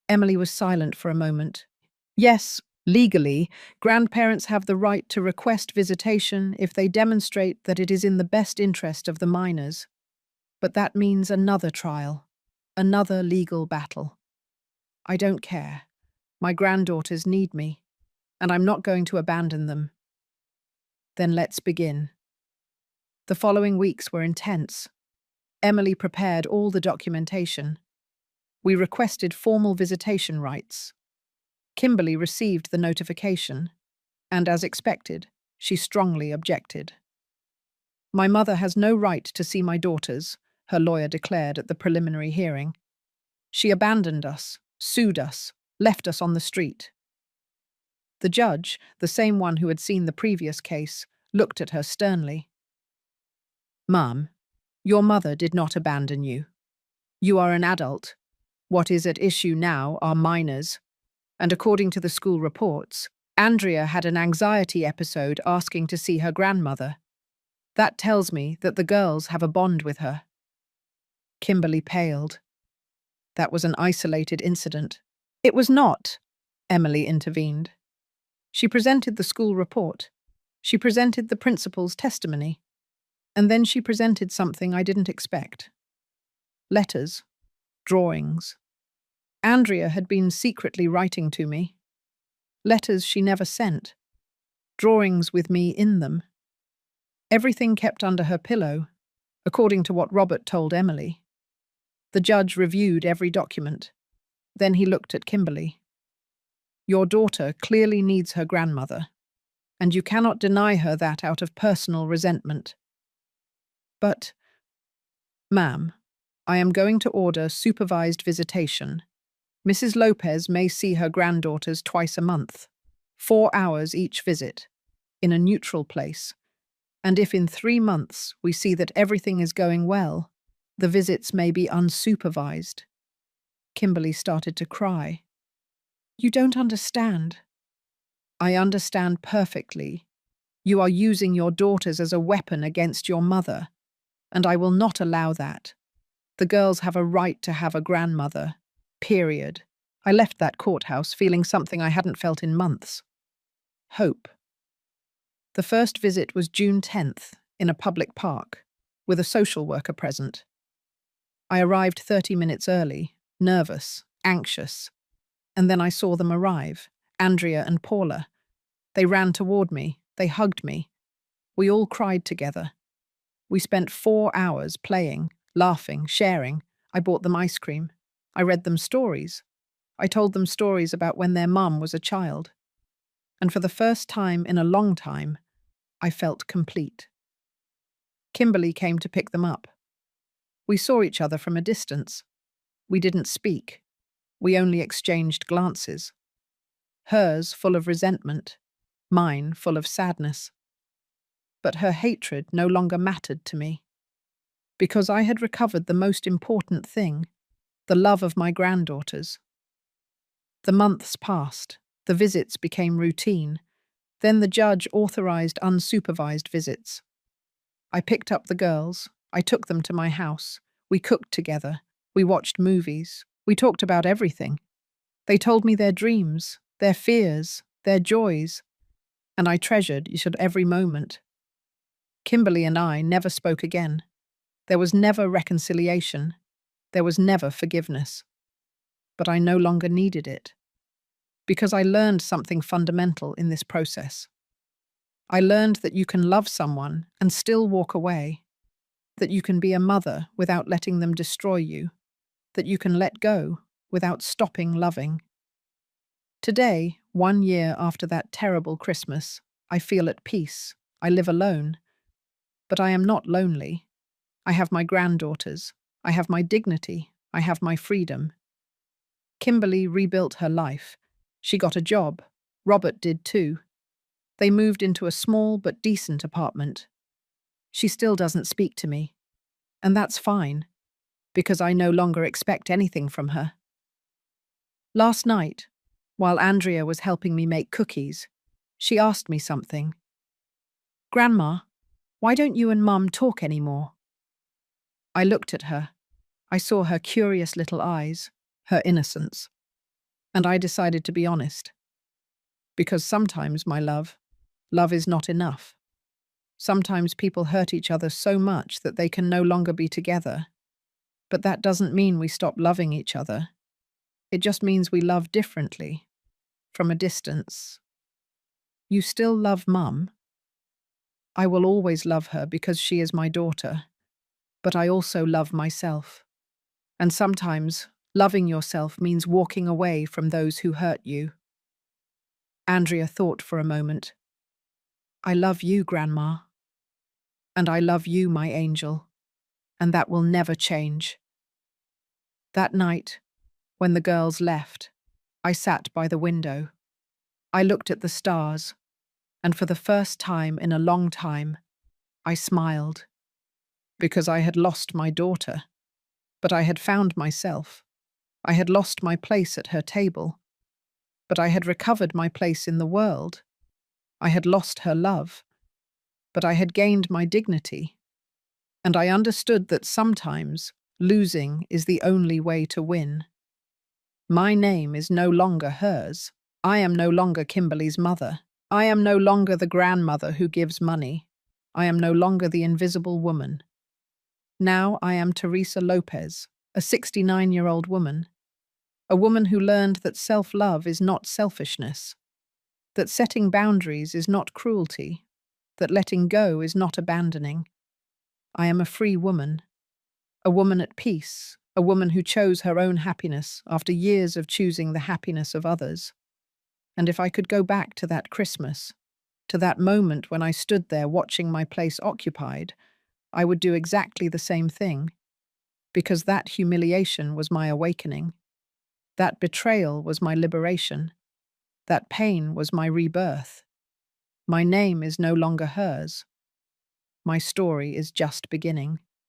Emily was silent for a moment. Yes, legally, grandparents have the right to request visitation if they demonstrate that it is in the best interest of the minors. But that means another trial, another legal battle. I don't care. My granddaughters need me, and I'm not going to abandon them. Then let's begin. The following weeks were intense. Emily prepared all the documentation. We requested formal visitation rights. Kimberly received the notification, and as expected, she strongly objected. My mother has no right to see my daughters, her lawyer declared at the preliminary hearing. She abandoned us, sued us, left us on the street. The judge, the same one who had seen the previous case, looked at her sternly. Ma'am, your mother did not abandon you. You are an adult. What is at issue now are minors. And according to the school reports, Andrea had an anxiety episode asking to see her grandmother. That tells me that the girls have a bond with her. Kimberly paled. That was an isolated incident. It was not, Emily intervened. She presented the school report. She presented the principal's testimony. And then she presented something I didn't expect. Letters, drawings. Andrea had been secretly writing to me. Letters she never sent. Drawings with me in them. Everything kept under her pillow, according to what Robert told Emily. The judge reviewed every document. Then he looked at Kimberly. Your daughter clearly needs her grandmother, and you cannot deny her that out of personal resentment. But, ma'am, I am going to order supervised visitation. Mrs. Lopez may see her granddaughters twice a month, 4 hours each visit, in a neutral place. And if in 3 months we see that everything is going well, the visits may be unsupervised. Kimberly started to cry. You don't understand. I understand perfectly. You are using your daughters as a weapon against your mother, and I will not allow that. The girls have a right to have a grandmother. Period. I left that courthouse feeling something I hadn't felt in months. hope. The first visit was June 10th in a public park, with a social worker present. I arrived 30 minutes early, nervous, anxious, and then I saw them arrive, Andrea and Paula. They ran toward me, they hugged me. We all cried together. We spent 4 hours playing, laughing, sharing. I bought them ice cream. I read them stories. I told them stories about when their mum was a child. And for the first time in a long time, I felt complete. Kimberly came to pick them up. We saw each other from a distance. We didn't speak. We only exchanged glances. Hers full of resentment, mine full of sadness. But her hatred no longer mattered to me, because I had recovered the most important thing, the love of my granddaughters. The months passed, the visits became routine, then the judge authorized unsupervised visits. I picked up the girls, I took them to my house, we cooked together, we watched movies, we talked about everything. They told me their dreams, their fears, their joys, and I treasured each and every moment. Kimberly and I never spoke again. There was never reconciliation. There was never forgiveness. But I no longer needed it. Because I learned something fundamental in this process. I learned that you can love someone and still walk away. That you can be a mother without letting them destroy you. That you can let go without stopping loving. Today, 1 year after that terrible Christmas, I feel at peace. I live alone. But I am not lonely. I have my granddaughters. I have my dignity. I have my freedom. Kimberly rebuilt her life. She got a job. Robert did too. They moved into a small but decent apartment. She still doesn't speak to me. And that's fine, because I no longer expect anything from her. Last night, while Andrea was helping me make cookies, she asked me something. "Grandma, why don't you and Mum talk anymore?" I looked at her. I saw her curious little eyes, her innocence. And I decided to be honest. Because sometimes, my love is not enough. Sometimes people hurt each other so much that they can no longer be together. But that doesn't mean we stop loving each other. It just means we love differently, from a distance. You still love Mum. I will always love her because she is my daughter. But I also love myself. And sometimes, loving yourself means walking away from those who hurt you. Andrea thought for a moment. I love you, Grandma. And I love you, my angel. And that will never change. That night, when the girls left, I sat by the window. I looked at the stars, and for the first time in a long time, I smiled. Because I had lost my daughter, but I had found myself. I had lost my place at her table, but I had recovered my place in the world. I had lost her love, but I had gained my dignity. And I understood that sometimes losing is the only way to win. My name is no longer hers. I am no longer Kimberly's mother. I am no longer the grandmother who gives money. I am no longer the invisible woman. Now I am Teresa Lopez, a 69-year-old woman. A woman who learned that self-love is not selfishness, that setting boundaries is not cruelty, that letting go is not abandoning. I am a free woman, a woman at peace, a woman who chose her own happiness after years of choosing the happiness of others. And if I could go back to that Christmas, to that moment when I stood there watching my place occupied, I would do exactly the same thing, because that humiliation was my awakening. That betrayal was my liberation. That pain was my rebirth. My name is no longer hers. My story is just beginning.